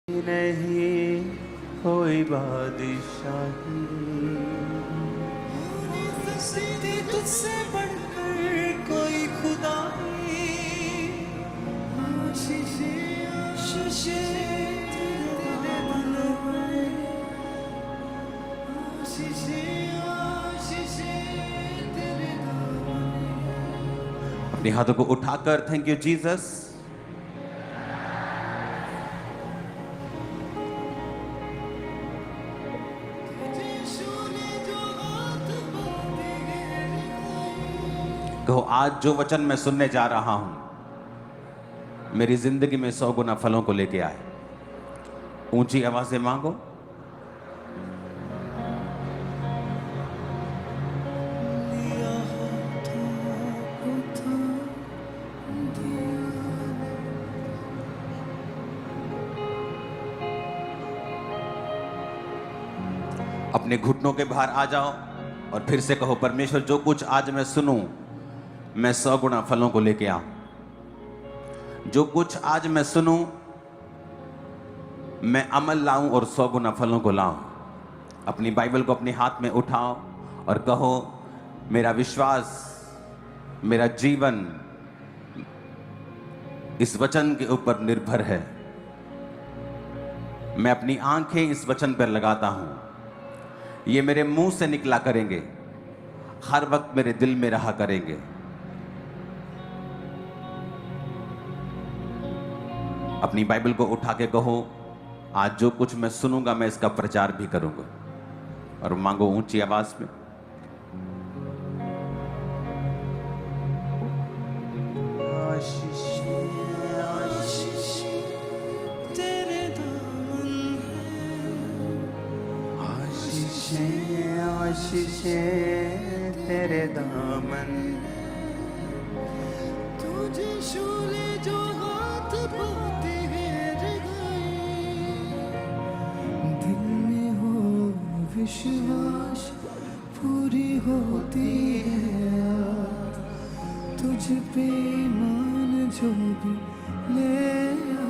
नहीं कोई बादशाही तुझसे बढ़कर कोई खुदा नहीं। आशीषें आशीषें तेरे बल पर, आशीषें आशीषें तेरे नाम। अपने हाथों को उठाकर थैंक यू जीसस। कहो, आज जो वचन मैं सुनने जा रहा हूं मेरी जिंदगी में 100 गुना फलों को लेके आए। ऊंची आवाज से मांगो। अपने घुटनों के बाहर आ जाओ और फिर से कहो, परमेश्वर जो कुछ आज मैं सुनूं मैं 100 गुना फलों को लेके आऊं। जो कुछ आज मैं सुनूं मैं अमल लाऊं और 100 गुना फलों को लाऊं। अपनी बाइबल को अपने हाथ में उठाओ और कहो, मेरा विश्वास, मेरा जीवन इस वचन के ऊपर निर्भर है। मैं अपनी आंखें इस वचन पर लगाता हूं। ये मेरे मुंह से निकला करेंगे, हर वक्त मेरे दिल में रहा करेंगे। अपनी बाइबल को उठा के कहो, आज जो कुछ मैं सुनूंगा मैं इसका प्रचार भी करूंगा। और मांगो ऊंची आवाज में। तेरे दामन आशीषें तेरे दामन, तुझे शूले जो हाथ पाते हैं जगाए। दिल में हो विश्वास पूरी होती है। तुझ पे मान जो भी ले आ।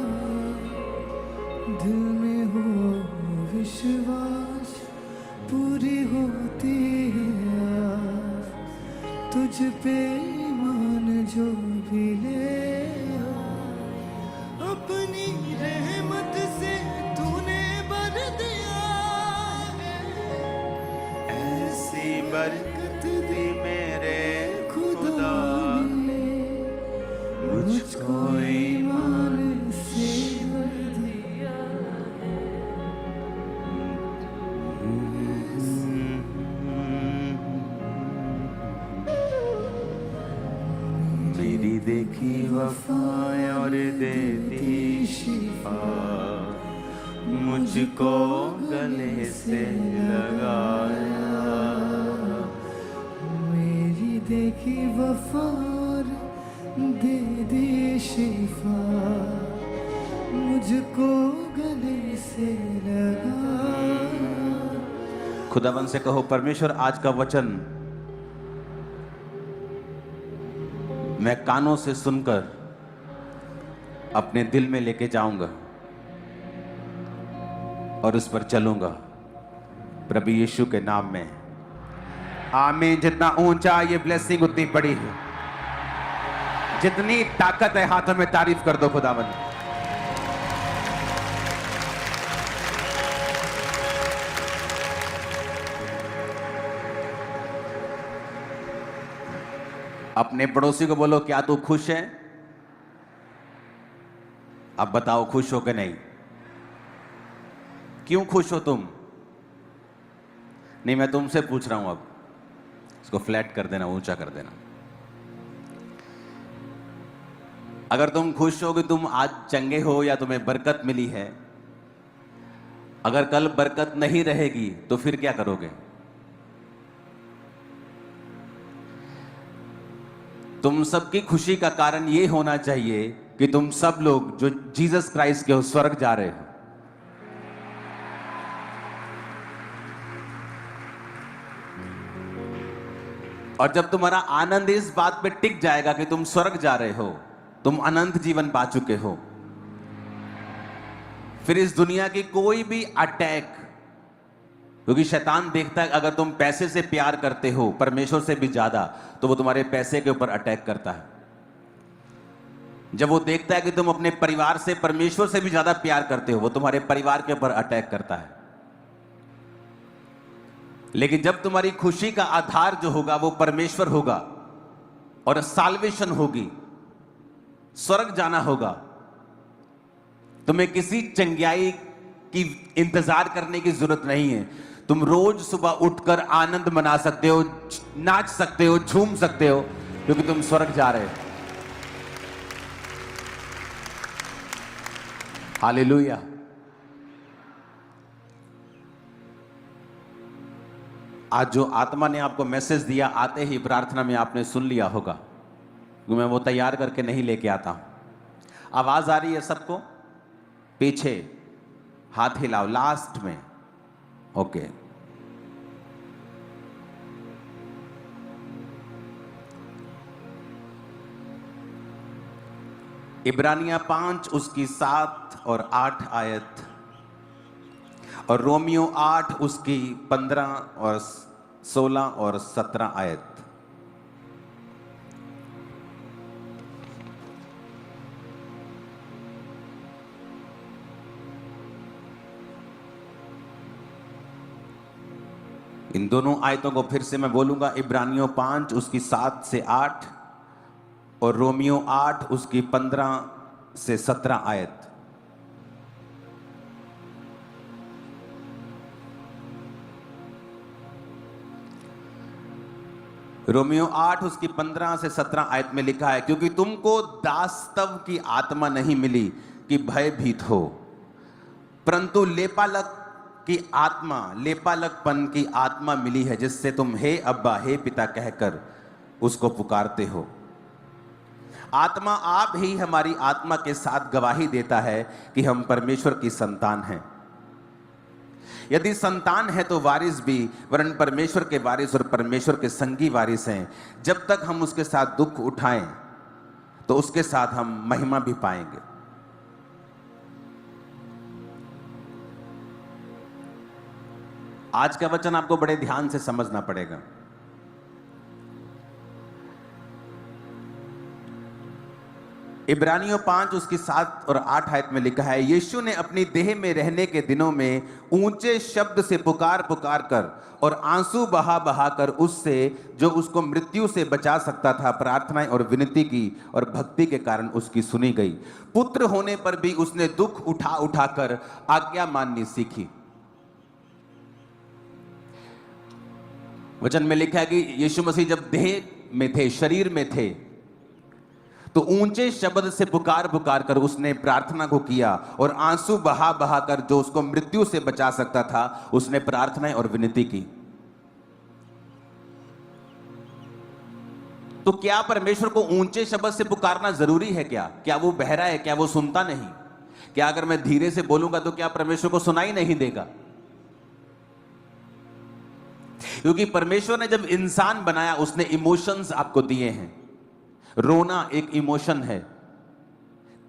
दिल में हो विश्वास पूरी होती है। तुझ पे मान जो भी ले आ। अपनी रहमत से तूने भर दिया है। ऐसी बरकत दी मेरे खुदा ने मुझको ईमान से भर दिया। मेरी देखी वफा और देती शिफा, मुझको गले से लगाया। मेरी देखी वफा और दे दी शिफा, मुझको गले से लगा। खुदावन से कहो, परमेश्वर आज का वचन मैं कानों से सुनकर अपने दिल में लेके जाऊंगा और उस पर चलूंगा, प्रभु यीशु के नाम में, आमीन। जितना ऊंचा ये ब्लेसिंग उतनी बड़ी है। जितनी ताकत है हाथों में, तारीफ कर दो खुदावन। अपने पड़ोसी को बोलो, क्या तू खुश है? अब बताओ, खुश हो कि नहीं? क्यों खुश हो तुम? नहीं, मैं तुमसे पूछ रहा हूं। अब इसको फ्लैट कर देना, ऊंचा कर देना। अगर तुम खुश हो कि तुम आज चंगे हो या तुम्हें बरकत मिली है, अगर कल बरकत नहीं रहेगी तो फिर क्या करोगे? तुम सबकी खुशी का कारण यह होना चाहिए कि तुम सब लोग जो जीसस क्राइस्ट के हो स्वर्ग जा रहे हो। और जब तुम्हारा आनंद इस बात पे टिक जाएगा कि तुम स्वर्ग जा रहे हो, तुम अनंत जीवन पा चुके हो, फिर इस दुनिया की कोई भी अटैक, क्योंकि शैतान देखता है अगर तुम पैसे से प्यार करते हो परमेश्वर से भी ज्यादा, तो वो तुम्हारे पैसे के ऊपर अटैक करता है। जब वो देखता है कि तुम अपने परिवार से परमेश्वर से भी ज्यादा प्यार करते हो, वो तुम्हारे परिवार के ऊपर अटैक करता है। लेकिन जब तुम्हारी खुशी का आधार जो होगा वो परमेश्वर होगा और साल्वेशन होगी, स्वर्ग जाना होगा, तुम्हें किसी चंगियाई की इंतजार करने की जरूरत नहीं है। तुम रोज सुबह उठकर आनंद मना सकते हो, नाच सकते हो, झूम सकते हो, क्योंकि तुम स्वर्ग जा रहे हो। हालेलुया। आज जो आत्मा ने आपको मैसेज दिया, आते ही प्रार्थना में आपने सुन लिया होगा, क्योंकि मैं वो तैयार करके नहीं लेके आता हूं। आवाज आ रही है सबको? पीछे हाथ हिलाओ, लास्ट में। ओके। इब्रानियां 5 उसकी 7 और 8 आयत, और रोमियो 8 उसकी 15 और 16 और 17 आयत। इन दोनों आयतों को फिर से मैं बोलूंगा। इब्रानियों 5 उसकी 7 से 8 और रोमियो 8 उसकी 15 से 17 आयत। रोमियो 8 उसकी 15 से 17 आयत में लिखा है, क्योंकि तुमको दासत्व की आत्मा नहीं मिली कि भयभीत हो, परंतु लेपालक की आत्मा, लेपालकपन की आत्मा मिली है, जिससे तुम हे अब्बा, हे पिता कहकर उसको पुकारते हो। आत्मा आप ही हमारी आत्मा के साथ गवाही देता है कि हम परमेश्वर की संतान हैं। यदि संतान है तो वारिस भी, वरन परमेश्वर के वारिस और परमेश्वर के संगी वारिस हैं। जब तक हम उसके साथ दुख उठाएं तो उसके साथ हम महिमा भी पाएंगे। आज का वचन आपको बड़े ध्यान से समझना पड़ेगा। इब्रानियों 5 उसकी 7 और 8 आयत में लिखा है, यीशु ने अपनी देह में रहने के दिनों में ऊंचे शब्द से पुकार पुकार कर और आंसू बहा बहा कर उससे जो उसको मृत्यु से बचा सकता था प्रार्थनाएं और विनती की, और भक्ति के कारण उसकी सुनी गई। पुत्र होने पर भी उसने दुख उठा उठा कर आज्ञा माननी सीखी। वचन में लिखा है कि यीशु मसीह जब देह में थे, शरीर में थे, तो ऊंचे शब्द से पुकार पुकार कर उसने प्रार्थना को किया, और आंसू बहा बहा कर जो उसको मृत्यु से बचा सकता था उसने प्रार्थनाएं और विनती की। तो क्या परमेश्वर को ऊंचे शब्द से पुकारना जरूरी है? क्या वो बहरा है? क्या वो सुनता नहीं? क्या अगर मैं धीरे से बोलूंगा तो क्या परमेश्वर को सुनाई नहीं देगा? क्योंकि परमेश्वर ने जब इंसान बनाया उसने इमोशंस आपको दिए हैं। रोना एक इमोशन है,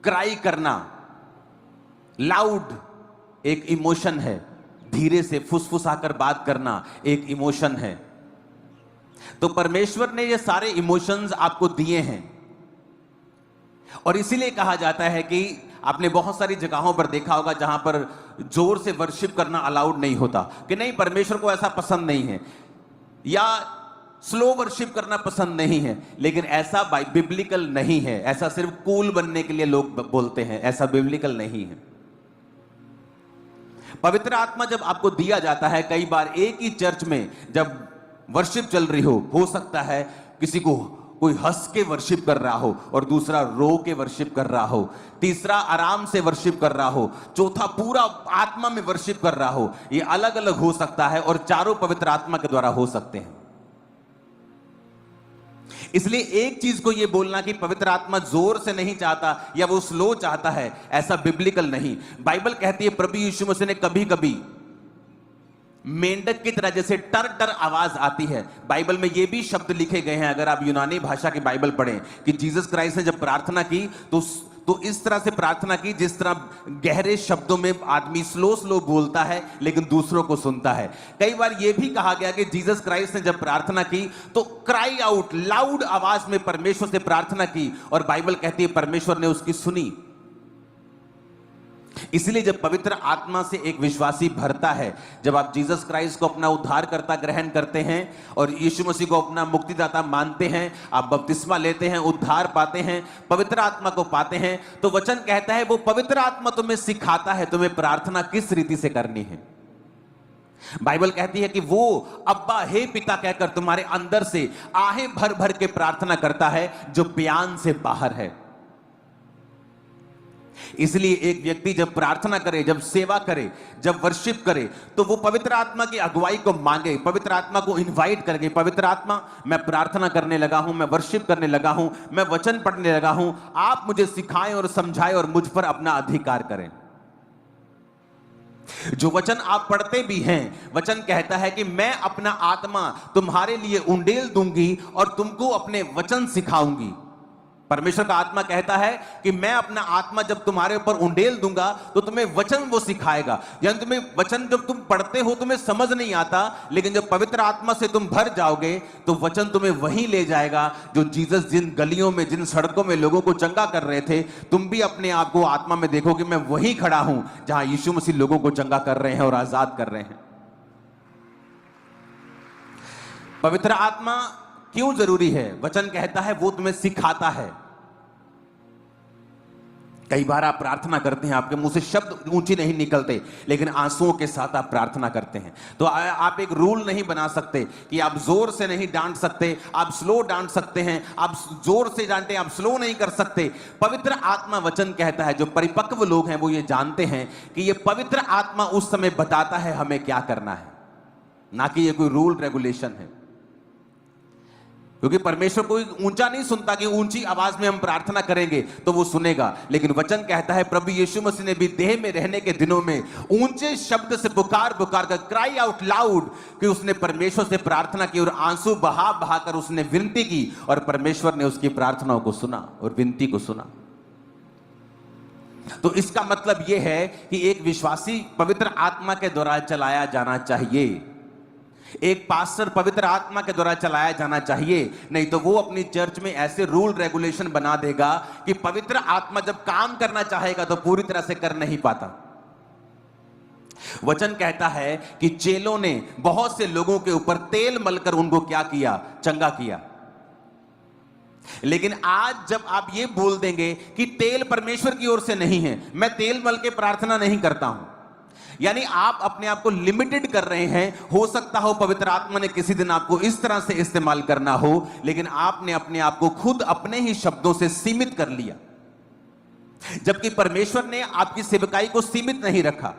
क्राई करना, लाउड एक इमोशन है, धीरे से फुसफुसाकर बात करना एक इमोशन है। तो परमेश्वर ने ये सारे इमोशंस आपको दिए हैं, और इसीलिए कहा जाता है कि आपने बहुत सारी जगहों पर देखा होगा जहां पर जोर से वर्शिप करना अलाउड नहीं होता, कि नहीं परमेश्वर को ऐसा पसंद नहीं है, या स्लो वर्शिप करना पसंद नहीं है। लेकिन ऐसा बिब्लिकल नहीं है। ऐसा सिर्फ कूल बनने के लिए लोग बोलते हैं, ऐसा बिब्लिकल नहीं है। पवित्र आत्मा जब आपको दिया जाता है, कई बार एक ही चर्च में जब वर्शिप चल रही हो सकता है किसी को कोई हंस के वर्शिप कर रहा हो, और दूसरा रो के वर्शिप कर रहा हो, तीसरा आराम से वर्शिप कर रहा हो, चौथा पूरा आत्मा में वर्शिप कर रहा हो। ये अलग अलग हो सकता है, और चारों पवित्र आत्मा के द्वारा हो सकते हैं। इसलिए एक चीज को यह बोलना कि पवित्र आत्मा जोर से नहीं चाहता या वो स्लो चाहता है, ऐसा बिब्लिकल नहीं। बाइबल कहती है प्रभु यीशु मसीह ने कभी कभी मेंढक की तरह जैसे टर टर आवाज आती है। बाइबल में ये भी शब्द लिखे गए हैं, अगर आप यूनानी भाषा की बाइबल पढ़ें, कि जीसस क्राइस्ट ने जब प्रार्थना की तो इस तरह से प्रार्थना की जिस तरह गहरे शब्दों में आदमी स्लो स्लो बोलता है लेकिन दूसरों को सुनता है। कई बार यह भी कहा गया कि जीसस क्राइस्ट ने जब प्रार्थना की तो क्राई आउट, लाउड आवाज में परमेश्वर से प्रार्थना की, और बाइबल कहती है परमेश्वर ने उसकी सुनी। इसलिए जब पवित्र आत्मा से एक विश्वासी भरता है, जब आप जीसस क्राइस्ट को अपना उद्धारकर्ता ग्रहण करते हैं और यीशु मसीह को अपना मुक्तिदाता मानते हैं, आप बपतिस्मा लेते हैं, उद्धार पाते हैं, पवित्र आत्मा को पाते हैं, तो वचन कहता है वो पवित्र आत्मा तुम्हें सिखाता है तुम्हें प्रार्थना किस रीति से करनी है। बाइबल कहती है कि वो अब्बा हे पिता कहकर तुम्हारे अंदर से आहें भर भर के प्रार्थना करता है जो बयान से बाहर है। इसलिए एक व्यक्ति जब प्रार्थना करे, जब सेवा करे, जब वर्शिप करे, तो वो पवित्र आत्मा की अगुवाई को मांगे, पवित्र आत्मा को इनवाइट करके, पवित्र आत्मा मैं प्रार्थना करने लगा हूं, मैं वर्शिप करने लगा हूं, मैं वचन पढ़ने लगा हूं, आप मुझे सिखाएं और समझाएं और मुझ पर अपना अधिकार करें। जो वचन आप पढ़ते भी हैं, वचन कहता है कि मैं अपना आत्मा तुम्हारे लिए उंडेल दूंगी और तुमको अपने वचन सिखाऊंगी। परमेश्वर का आत्मा कहता है कि मैं अपना आत्मा जब तुम्हारे ऊपर उंडेल दूंगा तो तुम्हें वचन वो सिखाएगा। यानी तुम्हें वचन जब तुम पढ़ते हो तुम्हें समझ नहीं आता, लेकिन जब पवित्र आत्मा से तुम भर जाओगे तो वचन तुम्हें वहीं ले जाएगा जो जीसस जिन गलियों में, जिन सड़कों में लोगों को चंगा कर रहे थे, तुम भी अपने आप को आत्मा में देखो कि मैं वहीं खड़ा हूं जहां यीशु मसीह लोगों को चंगा कर रहे हैं और आजाद कर रहे हैं। पवित्र आत्मा क्यों जरूरी है? वचन कहता है वो तुम्हें सिखाता है। कई बार आप प्रार्थना करते हैं, आपके मुंह से शब्द ऊंचे नहीं निकलते, लेकिन आंसुओं के साथ आप प्रार्थना करते हैं। तो आप एक रूल नहीं बना सकते कि आप जोर से नहीं डांट सकते, आप स्लो डांट सकते हैं, आप जोर से डांटे, आप स्लो नहीं कर सकते। पवित्र आत्मा, वचन कहता है, जो परिपक्व लोग हैं वो ये जानते हैं कि ये पवित्र आत्मा उस समय बताता है हमें क्या करना है, ना कि ये कोई रूल रेगुलेशन है। क्योंकि परमेश्वर कोई ऊंचा नहीं सुनता कि ऊंची आवाज में हम प्रार्थना करेंगे तो वो सुनेगा, लेकिन वचन कहता है प्रभु यीशु मसीह ने भी देह में रहने के दिनों में ऊंचे शब्द से पुकार पुकार कर, क्राई आउट लाउड, कि उसने परमेश्वर से प्रार्थना की और आंसू बहा बहा कर उसने विनती की और परमेश्वर ने उसकी प्रार्थनाओं को सुना और विनती को सुना। तो इसका मतलब यह है कि एक विश्वासी पवित्र आत्मा के द्वारा चलाया जाना चाहिए। एक पास्टर पवित्र आत्मा के द्वारा चलाया जाना चाहिए, नहीं तो वो अपनी चर्च में ऐसे रूल रेगुलेशन बना देगा कि पवित्र आत्मा जब काम करना चाहेगा तो पूरी तरह से कर नहीं पाता। वचन कहता है कि चेलों ने बहुत से लोगों के ऊपर तेल मलकर उनको क्या किया? चंगा किया। लेकिन आज जब आप ये बोल देंगे कि तेल परमेश्वर की ओर से नहीं है, मैं तेल मल के प्रार्थना नहीं करता हूं, यानी आप अपने आप को लिमिटेड कर रहे हैं। हो सकता हो पवित्र आत्मा ने किसी दिन आपको इस तरह से इस्तेमाल करना हो, लेकिन आपने अपने आप को खुद अपने ही शब्दों से सीमित कर लिया, जबकि परमेश्वर ने आपकी सेवकाई को सीमित नहीं रखा।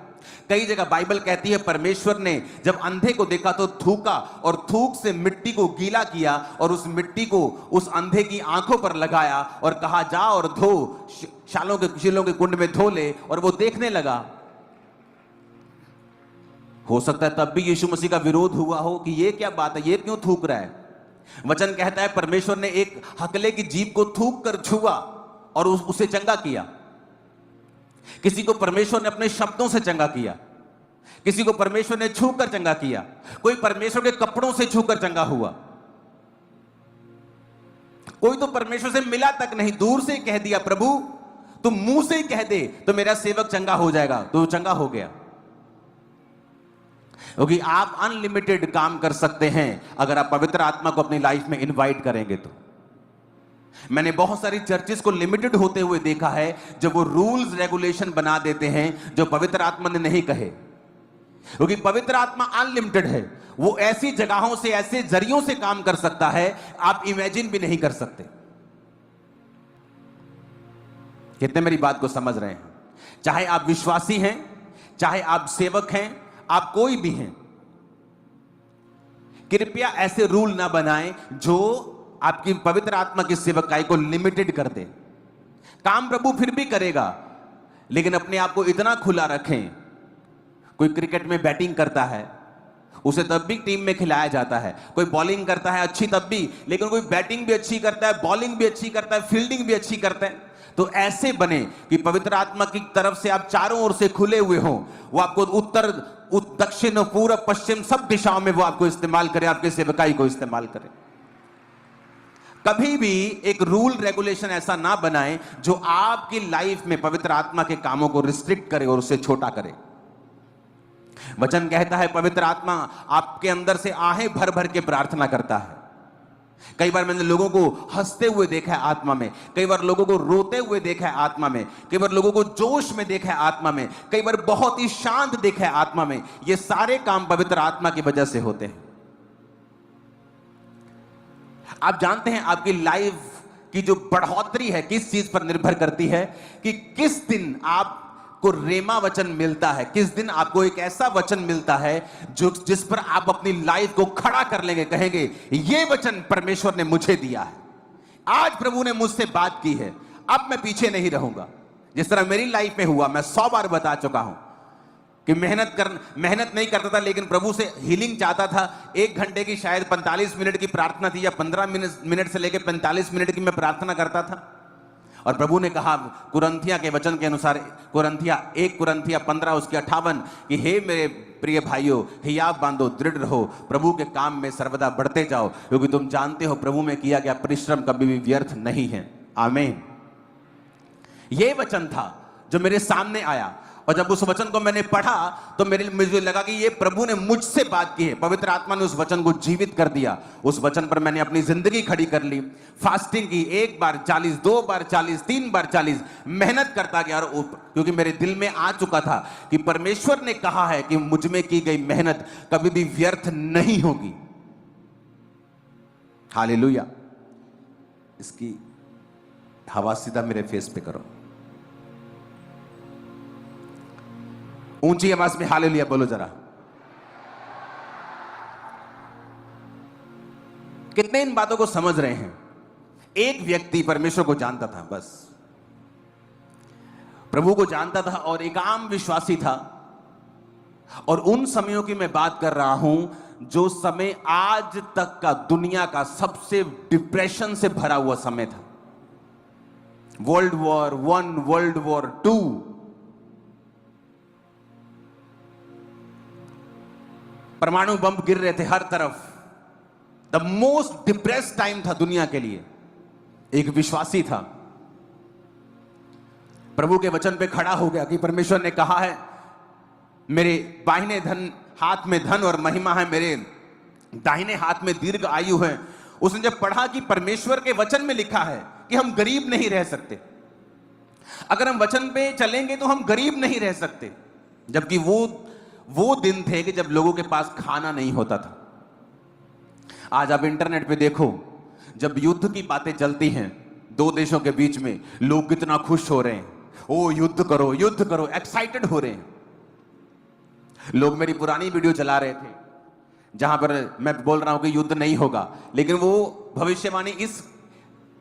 कई जगह बाइबल कहती है परमेश्वर ने जब अंधे को देखा तो थूका और थूक से मिट्टी को गीला किया और उस मिट्टी को उस अंधे की आंखों पर लगाया और कहा जा और धो, शालों के कुंड में धो ले, और वो देखने लगा। हो सकता है तब भी यीशु मसीह का विरोध हुआ हो कि ये क्या बात है, ये क्यों थूक रहा है। वचन कहता है परमेश्वर ने एक हकले की जीभ को थूक कर छुआ और उसे चंगा किया। किसी को परमेश्वर ने अपने शब्दों से चंगा किया, किसी को परमेश्वर ने छू कर चंगा किया, कोई परमेश्वर के कपड़ों से छूकर चंगा हुआ, कोई तो परमेश्वर से मिला तक नहीं, दूर से कह दिया प्रभु तुम मुंह से ही कह दे तो मेरा सेवक चंगा हो जाएगा, तो चंगा हो गया। क्योंकि आप अनलिमिटेड काम कर सकते हैं अगर आप पवित्र आत्मा को अपनी लाइफ में इनवाइट करेंगे तो। मैंने बहुत सारी चर्चेस को लिमिटेड होते हुए देखा है जब वो रूल्स रेगुलेशन बना देते हैं जो पवित्र आत्मा ने नहीं कहे। क्योंकि पवित्र आत्मा अनलिमिटेड है, वो ऐसी जगहों से, ऐसे जरियों से काम कर सकता है आप इमेजिन भी नहीं कर सकते। कितने मेरी बात को समझ रहे हैं? चाहे आप विश्वासी हैं, चाहे आप सेवक हैं, आप कोई भी हैं, कृपया ऐसे रूल ना बनाएं जो आपकी पवित्र आत्मा की सेवकाई को लिमिटेड कर दे। काम प्रभु फिर भी करेगा, लेकिन अपने आप को इतना खुला रखें। कोई क्रिकेट में बैटिंग करता है, उसे तब भी टीम में खिलाया जाता है। कोई बॉलिंग करता है अच्छी तब भी, लेकिन कोई बैटिंग भी अच्छी करता है, बॉलिंग भी अच्छी करता है, फील्डिंग भी अच्छी करता है। तो ऐसे बने कि पवित्र आत्मा की तरफ से आप चारों ओर से खुले हुए हो, वो आपको उत्तर, दक्षिण, पूर्व, पश्चिम सब दिशाओं में वो आपको इस्तेमाल करे, आपके सेवकाई को इस्तेमाल करे। कभी भी एक रूल रेगुलेशन ऐसा ना बनाए जो आपकी लाइफ में पवित्र आत्मा के कामों को रिस्ट्रिक्ट करे और उसे छोटा करे। वचन कहता है पवित्र आत्मा आपके अंदर से आहें भर भर के प्रार्थना करता है। कई बार मैंने लोगों को हंसते हुए देखा है आत्मा में, कई बार लोगों को रोते हुए देखा है आत्मा में, कई बार लोगों को जोश में देखा है आत्मा में, कई बार बहुत ही शांत देखा है आत्मा में। ये सारे काम पवित्र आत्मा की वजह से होते हैं। आप जानते हैं आपकी लाइफ की जो बढ़ोतरी है किस चीज पर निर्भर करती है, कि किस दिन आपको रेमा वचन मिलता है, किस दिन आपको एक ऐसा वचन मिलता है जो जिस पर आप अपनी लाइफ को खड़ा कर लेंगे, कहेंगे ये वचन परमेश्वर ने मुझे दिया है, आज प्रभु ने मुझसे बात की है, अब मैं पीछे नहीं रहूंगा। जिस तरह मेरी लाइफ में हुआ, मैं 100 बार बता चुका हूं कि मेहनत नहीं करता था, लेकिन प्रभु से हीलिंग चाहता था। 1 घंटे की शायद 45 मिनट की प्रार्थना थी, या 15 मिनट से लेकर 45 मिनट की मैं प्रार्थना करता था। और प्रभु ने कहा कुरंथिया के वचन के अनुसार, 1 कुरंथिया 15 उसकी 58, कि हे मेरे प्रिय भाइयों, हियाव बांधो, दृढ़ रहो, प्रभु के काम में सर्वदा बढ़ते जाओ, क्योंकि तुम जानते हो प्रभु में किया गया परिश्रम कभी भी व्यर्थ नहीं है। आमीन। यह वचन था जो मेरे सामने आया, और जब उस वचन को मैंने पढ़ा तो मुझे लगा कि ये प्रभु ने मुझसे बात की है। पवित्र आत्मा ने उस वचन को जीवित कर दिया। उस वचन पर मैंने अपनी जिंदगी खड़ी कर ली, फास्टिंग की, 1 बार 40, 2 बार 40, 3 बार 40, मेहनत करता गया। और क्योंकि मेरे दिल में आ चुका था कि परमेश्वर ने कहा है कि मुझ में की गई मेहनत कभी भी व्यर्थ नहीं होगी। हालेलुया। इसकी हवा सीधा मेरे फेस पे करो, ऊंची आवाज में हालेलुया बोलो जरा। कितने इन बातों को समझ रहे हैं? एक व्यक्ति परमेश्वर को जानता था, बस प्रभु को जानता था और एक आम विश्वासी था। और उन समयों की मैं बात कर रहा हूं जो समय आज तक का दुनिया का सबसे डिप्रेशन से भरा हुआ समय था। वर्ल्ड वॉर 1, वर्ल्ड वॉर 2, परमाणु बम गिर रहे थे हर तरफ। द मोस्ट डिप्रेस्ड टाइम था दुनिया के लिए। एक विश्वासी था, प्रभु के वचन पे खड़ा हो गया कि परमेश्वर ने कहा है मेरे बाहिने हाथ में धन और महिमा है, मेरे दाहिने हाथ में दीर्घ आयु है। उसने जब पढ़ा कि परमेश्वर के वचन में लिखा है कि हम गरीब नहीं रह सकते, अगर हम वचन पे चलेंगे तो हम गरीब नहीं रह सकते, जबकि वो दिन थे कि जब लोगों के पास खाना नहीं होता था। आज आप इंटरनेट पे देखो, जब युद्ध की बातें चलती हैं 2 देशों के बीच में, लोग कितना खुश हो रहे हैं, ओ युद्ध करो युद्ध करो, एक्साइटेड हो रहे हैं। लोग मेरी पुरानी वीडियो चला रहे थे जहां पर मैं बोल रहा हूं कि युद्ध नहीं होगा, लेकिन वो भविष्यवाणी इस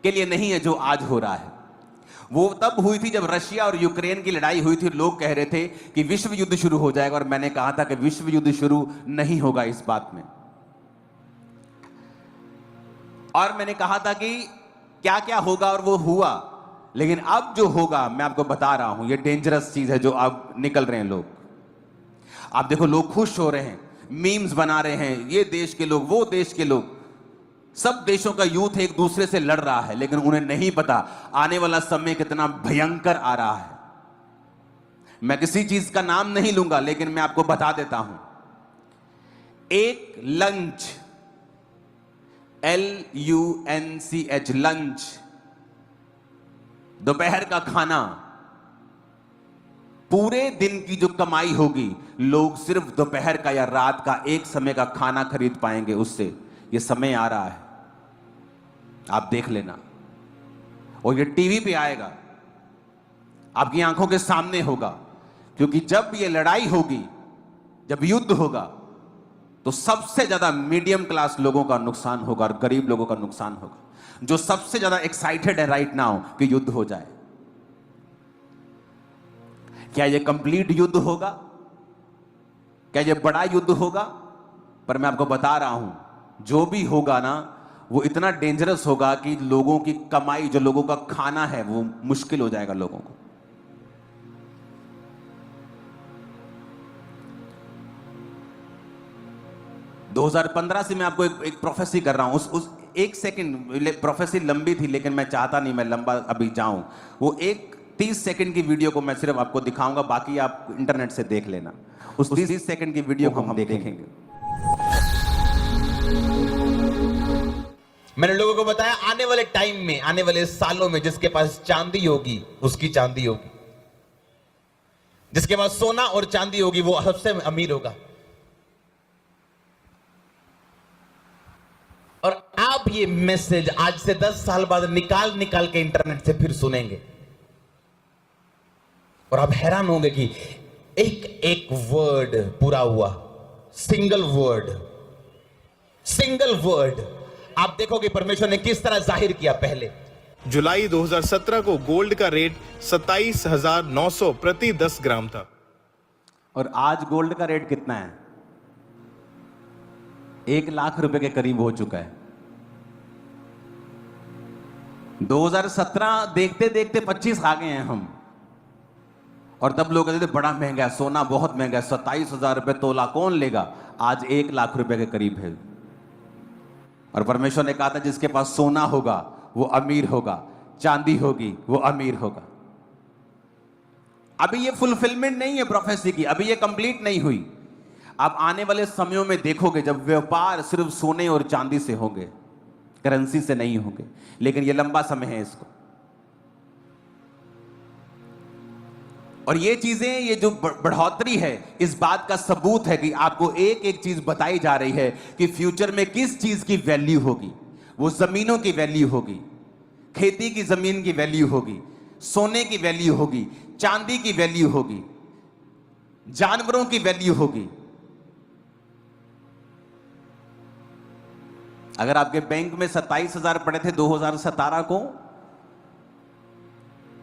के लिए नहीं है जो आज हो रहा है। वो तब हुई थी जब रशिया और यूक्रेन की लड़ाई हुई थी। लोग कह रहे थे कि विश्व युद्ध शुरू हो जाएगा, और मैंने कहा था कि विश्व युद्ध शुरू नहीं होगा इस बात में। और मैंने कहा था कि क्या क्या होगा, और वो हुआ। लेकिन अब जो होगा मैं आपको बता रहा हूं, ये डेंजरस चीज है जो अब निकल रहे हैं लोग। आप देखो, लोग खुश हो रहे हैं, मीम्स बना रहे हैं, ये देश के लोग, वो देश के लोग, सब देशों का यूथ एक दूसरे से लड़ रहा है, लेकिन उन्हें नहीं पता आने वाला समय कितना भयंकर आ रहा है। मैं किसी चीज का नाम नहीं लूंगा, लेकिन मैं आपको बता देता हूं, एक लंच, LUNCH, लंच, दोपहर का खाना, पूरे दिन की जो कमाई होगी, लोग सिर्फ दोपहर का या रात का एक समय का खाना खरीद पाएंगे उससे। ये समय आ रहा है, आप देख लेना। और ये टीवी पे आएगा, आपकी आंखों के सामने होगा, क्योंकि जब ये लड़ाई होगी, जब युद्ध होगा, तो सबसे ज्यादा मीडियम क्लास लोगों का नुकसान होगा और गरीब लोगों का नुकसान होगा, जो सबसे ज्यादा एक्साइटेड है राइट नाउ कि युद्ध हो जाए। क्या ये कंप्लीट युद्ध होगा? क्या ये बड़ा युद्ध होगा? पर मैं आपको बता रहा हूं जो भी होगा ना वो इतना डेंजरस होगा कि लोगों की कमाई, जो लोगों का खाना है, वो मुश्किल हो जाएगा लोगों को। दो 2015 से मैं आपको एक प्रोफेसी कर रहा हूं। उस एक सेकंड प्रोफेसी लंबी थी, लेकिन मैं चाहता नहीं मैं लंबा अभी जाऊं। वो एक 30 सेकंड की वीडियो को मैं सिर्फ आपको दिखाऊंगा, बाकी आप इंटरनेट से देख लेना। उस 30 सेकंड की वीडियो को हम देखेंगे। मैंने लोगों को बताया आने वाले टाइम में, आने वाले सालों में जिसके पास चांदी होगी उसकी चांदी होगी, जिसके पास सोना और चांदी होगी वो सबसे अमीर होगा। और आप ये मैसेज आज से 10 साल बाद निकाल निकाल के इंटरनेट से फिर सुनेंगे और आप हैरान होंगे कि एक एक वर्ड पूरा हुआ, सिंगल वर्ड आप देखोगे परमेश्वर ने किस तरह जाहिर किया। पहले जुलाई 2017 को गोल्ड का रेट 27,900 प्रति 10 ग्राम था। और आज गोल्ड का रेट कितना है? 1 लाख रुपए के करीब हो चुका है। 2017 देखते देखते 25 आ गए हैं हम, और तब लोग कहते थे बड़ा महंगा है, सोना बहुत महंगा है, 27,000 रुपए तोला कौन लेगा। आज 1 लाख रुपए के करीब है। और परमेश्वर ने कहा था जिसके पास सोना होगा वो अमीर होगा, चांदी होगी वो अमीर होगा। अभी ये फुलफिलमेंट नहीं है प्रोफेसी की, अभी ये कंप्लीट नहीं हुई। आप आने वाले समयों में देखोगे जब व्यापार सिर्फ सोने और चांदी से होंगे, करेंसी से नहीं होंगे। लेकिन ये लंबा समय है इसको। और ये चीजें, ये जो बढ़ोतरी है, इस बात का सबूत है कि आपको एक एक चीज बताई जा रही है कि फ्यूचर में किस चीज की वैल्यू होगी। वो जमीनों की वैल्यू होगी, खेती की जमीन की वैल्यू होगी, सोने की वैल्यू होगी, चांदी की वैल्यू होगी, जानवरों की वैल्यू होगी। अगर आपके बैंक में 27,000 पड़े थे 2017 को,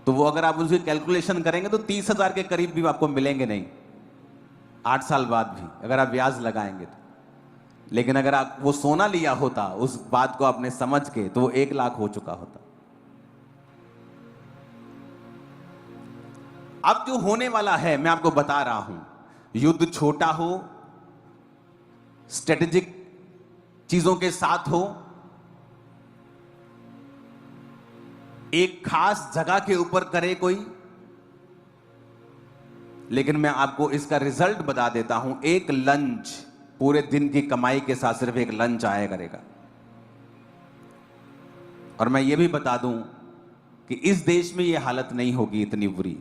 तो वो अगर आप उसकी कैलकुलेशन करेंगे तो 30,000 के करीब भी आपको मिलेंगे नहीं 8 साल बाद भी, अगर आप ब्याज लगाएंगे तो। लेकिन अगर आप वो सोना लिया होता, उस बात को आपने समझ के, तो वो 1 लाख हो चुका होता। अब जो होने वाला है मैं आपको बता रहा हूं, युद्ध छोटा हो, स्ट्रेटेजिक चीजों के साथ हो, एक खास जगह के ऊपर करे कोई, लेकिन मैं आपको इसका रिजल्ट बता देता हूं। एक लंच, पूरे दिन की कमाई के साथ सिर्फ एक लंच आया करेगा। और मैं ये भी बता दूं कि इस देश में ये हालत नहीं होगी इतनी बुरी।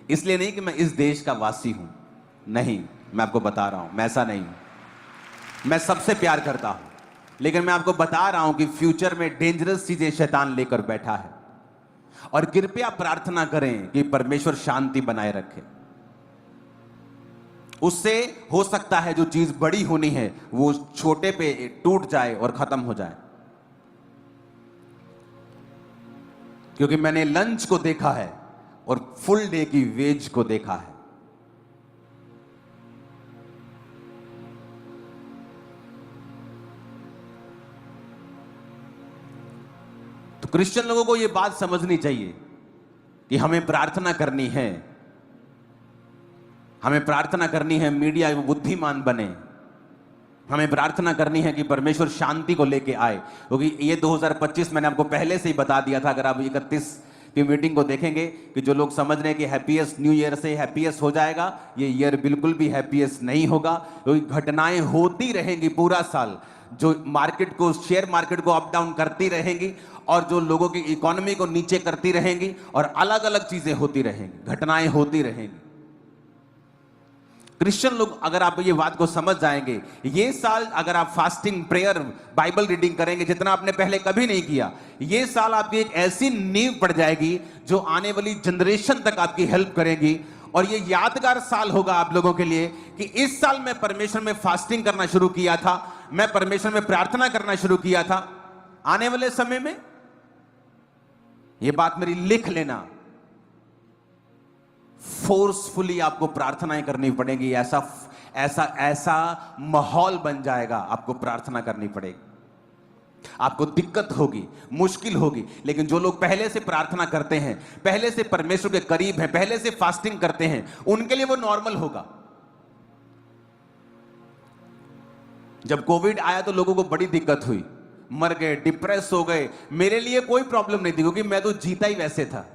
इसलिए नहीं कि मैं इस देश का वासी हूं, नहीं, मैं आपको बता रहा हूं मैं ऐसा नहीं हूं। मैं सबसे प्यार करता हूं, लेकिन मैं आपको बता रहा हूं कि फ्यूचर में डेंजरस चीजें शैतान लेकर बैठा है। और कृपया प्रार्थना करें कि परमेश्वर शांति बनाए रखे। उससे हो सकता है जो चीज बड़ी होनी है वो छोटे पे टूट जाए और खत्म हो जाए। क्योंकि मैंने लंच को देखा है और फुल डे की वेज को देखा है। तो क्रिश्चियन लोगों को यह बात समझनी चाहिए कि हमें प्रार्थना करनी है, हमें प्रार्थना करनी है मीडिया बुद्धिमान बने, हमें प्रार्थना करनी है कि परमेश्वर शांति को लेके आए। क्योंकि ये 2025 मैंने आपको पहले से ही बता दिया था। अगर आप 31 की मीटिंग को देखेंगे कि जो लोग समझ रहे हैं कि हैप्पीएस्ट न्यू ईयर से हैप्पीएस्ट हो जाएगा, ये ईयर बिल्कुल भी हैप्पीएस्ट नहीं होगा। क्योंकि घटनाएं होती रहेंगी पूरा साल, जो मार्केट को, शेयर मार्केट को अप डाउन करती रहेंगी और जो लोगों की इकोनॉमी को नीचे करती रहेंगी और अलग अलग चीजें होती रहेंगी, घटनाएं होती रहेंगी। क्रिश्चियन लोग अगर आप ये बात को समझ जाएंगे, ये साल अगर आप फास्टिंग, प्रेयर, बाइबल रीडिंग करेंगे जितना आपने पहले कभी नहीं किया, ये साल आपकी एक ऐसी नींव पड़ जाएगी जो आने वाली जनरेशन तक आपकी हेल्प करेगी। और ये यादगार साल होगा आप लोगों के लिए कि इस साल मैं परमेश्वर में फास्टिंग करना शुरू किया था, मैं परमेश्वर में प्रार्थना करना शुरू किया था। आने वाले समय में ये बात मेरी लिख लेना, फोर्सफुली आपको प्रार्थनाएं करनी पड़ेगी। ऐसा ऐसा माहौल बन जाएगा, आपको प्रार्थना करनी पड़ेगी। आपको दिक्कत होगी, मुश्किल होगी, लेकिन जो लोग पहले से प्रार्थना करते हैं, पहले से परमेश्वर के करीब हैं, पहले से फास्टिंग करते हैं, उनके लिए वो नॉर्मल होगा। जब कोविड आया तो लोगों को बड़ी दिक्कत हुई, मर गए, डिप्रेस हो गए। मेरे लिए कोई प्रॉब्लम नहीं थी, क्योंकि मैं तो जीता ही वैसे था।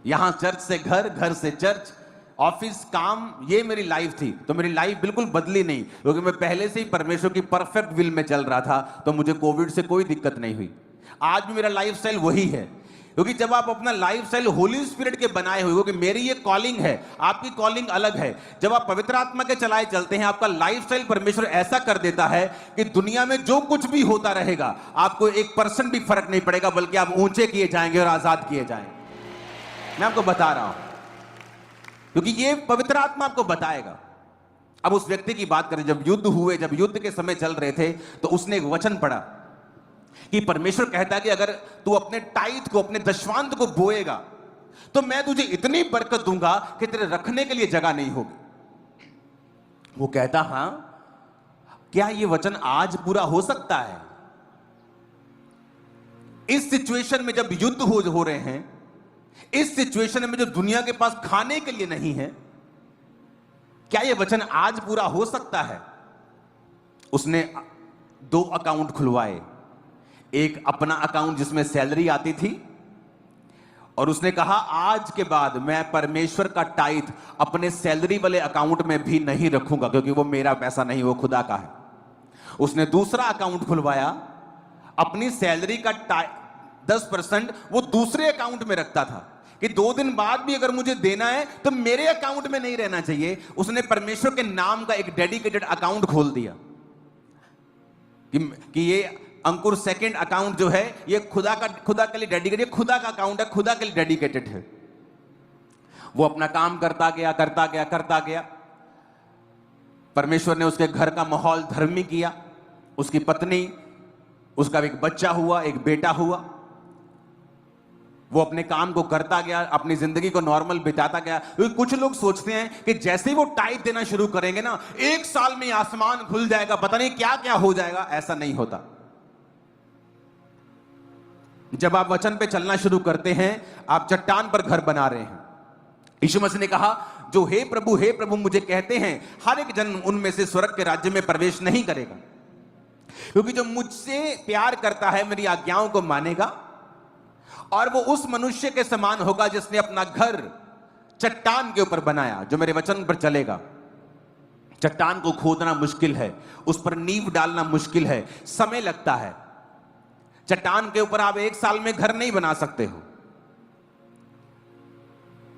यहां चर्च से घर, घर से चर्च, ऑफिस, काम, ये मेरी लाइफ थी। तो मेरी लाइफ बिल्कुल बदली नहीं, क्योंकि मैं पहले से ही परमेश्वर की परफेक्ट विल में चल रहा था। तो मुझे कोविड से कोई दिक्कत नहीं हुई। आज भी मेरा लाइफस्टाइल वही है, क्योंकि जब आप अपना लाइफस्टाइल होली स्पिरिट के बनाए हुए, क्योंकि मेरी ये कॉलिंग है, आपकी कॉलिंग अलग है। जब आप पवित्र आत्मा के चलाए चलते हैं, आपका लाइफस्टाइल परमेश्वर ऐसा कर देता है कि दुनिया में जो कुछ भी होता रहेगा, आपको 1% भी फर्क नहीं पड़ेगा, बल्कि आप ऊंचे किए जाएंगे और आजाद किए जाएंगे। मैं आपको बता रहा हूं, क्योंकि ये पवित्र आत्मा आपको बताएगा। अब उस व्यक्ति की बात करें, जब युद्ध हुए, जब युद्ध के समय चल रहे थे, तो उसने एक वचन पढ़ा कि परमेश्वर कहता है कि अगर तू अपने टाइट को, अपने दशवांत को बोएगा, तो मैं तुझे इतनी बरकत दूंगा कि तेरे रखने के लिए जगह नहीं होगी। वो कहता, हां, क्या ये वचन आज पूरा हो सकता है? इस सिचुएशन में जब युद्ध हो रहे हैं, इस सिचुएशन में जो दुनिया के पास खाने के लिए नहीं है, क्या यह वचन आज पूरा हो सकता है? उसने 2 अकाउंट खुलवाए, एक अपना अकाउंट जिसमें सैलरी आती थी, और उसने कहा आज के बाद मैं परमेश्वर का टाइथ अपने सैलरी वाले अकाउंट में भी नहीं रखूंगा, क्योंकि वो मेरा पैसा नहीं, वो खुदा का है। उसने दूसरा अकाउंट खुलवाया, अपनी सैलरी का 10% वो दूसरे अकाउंट में रखता था कि 2 दिन बाद भी अगर मुझे देना है तो मेरे अकाउंट में नहीं रहना चाहिए। उसने परमेश्वर के नाम का एक डेडिकेटेड अकाउंट खोल दिया कि ये अंकुर सेकंड अकाउंट जो है, ये खुदा के लिए डेडिकेटेड, खुदा का अकाउंट है, खुदा के लिए डेडिकेटेड है। वो अपना काम करता गया। परमेश्वर ने उसके घर का माहौल धर्मी किया, उसकी पत्नी, उसका एक बच्चा हुआ, एक बेटा हुआ। वो अपने काम को करता गया, अपनी जिंदगी को नॉर्मल बिताता गया। क्योंकि कुछ लोग सोचते हैं कि जैसे ही वो टाइप देना शुरू करेंगे ना, 1 साल में आसमान खुल जाएगा, पता नहीं क्या क्या हो जाएगा। ऐसा नहीं होता। जब आप वचन पे चलना शुरू करते हैं, आप चट्टान पर घर बना रहे हैं। यीशु मसीह ने कहा, जो हे प्रभु मुझे कहते हैं, हर एक जन उनमें से स्वर्ग के राज्य में प्रवेश नहीं करेगा, क्योंकि जो मुझसे प्यार करता है, मेरी आज्ञाओं को मानेगा, और वो उस मनुष्य के समान होगा जिसने अपना घर चट्टान के ऊपर बनाया, जो मेरे वचन पर चलेगा। चट्टान को खोदना मुश्किल है, उस पर नींव डालना मुश्किल है, समय लगता है। चट्टान के ऊपर आप 1 साल में घर नहीं बना सकते हो।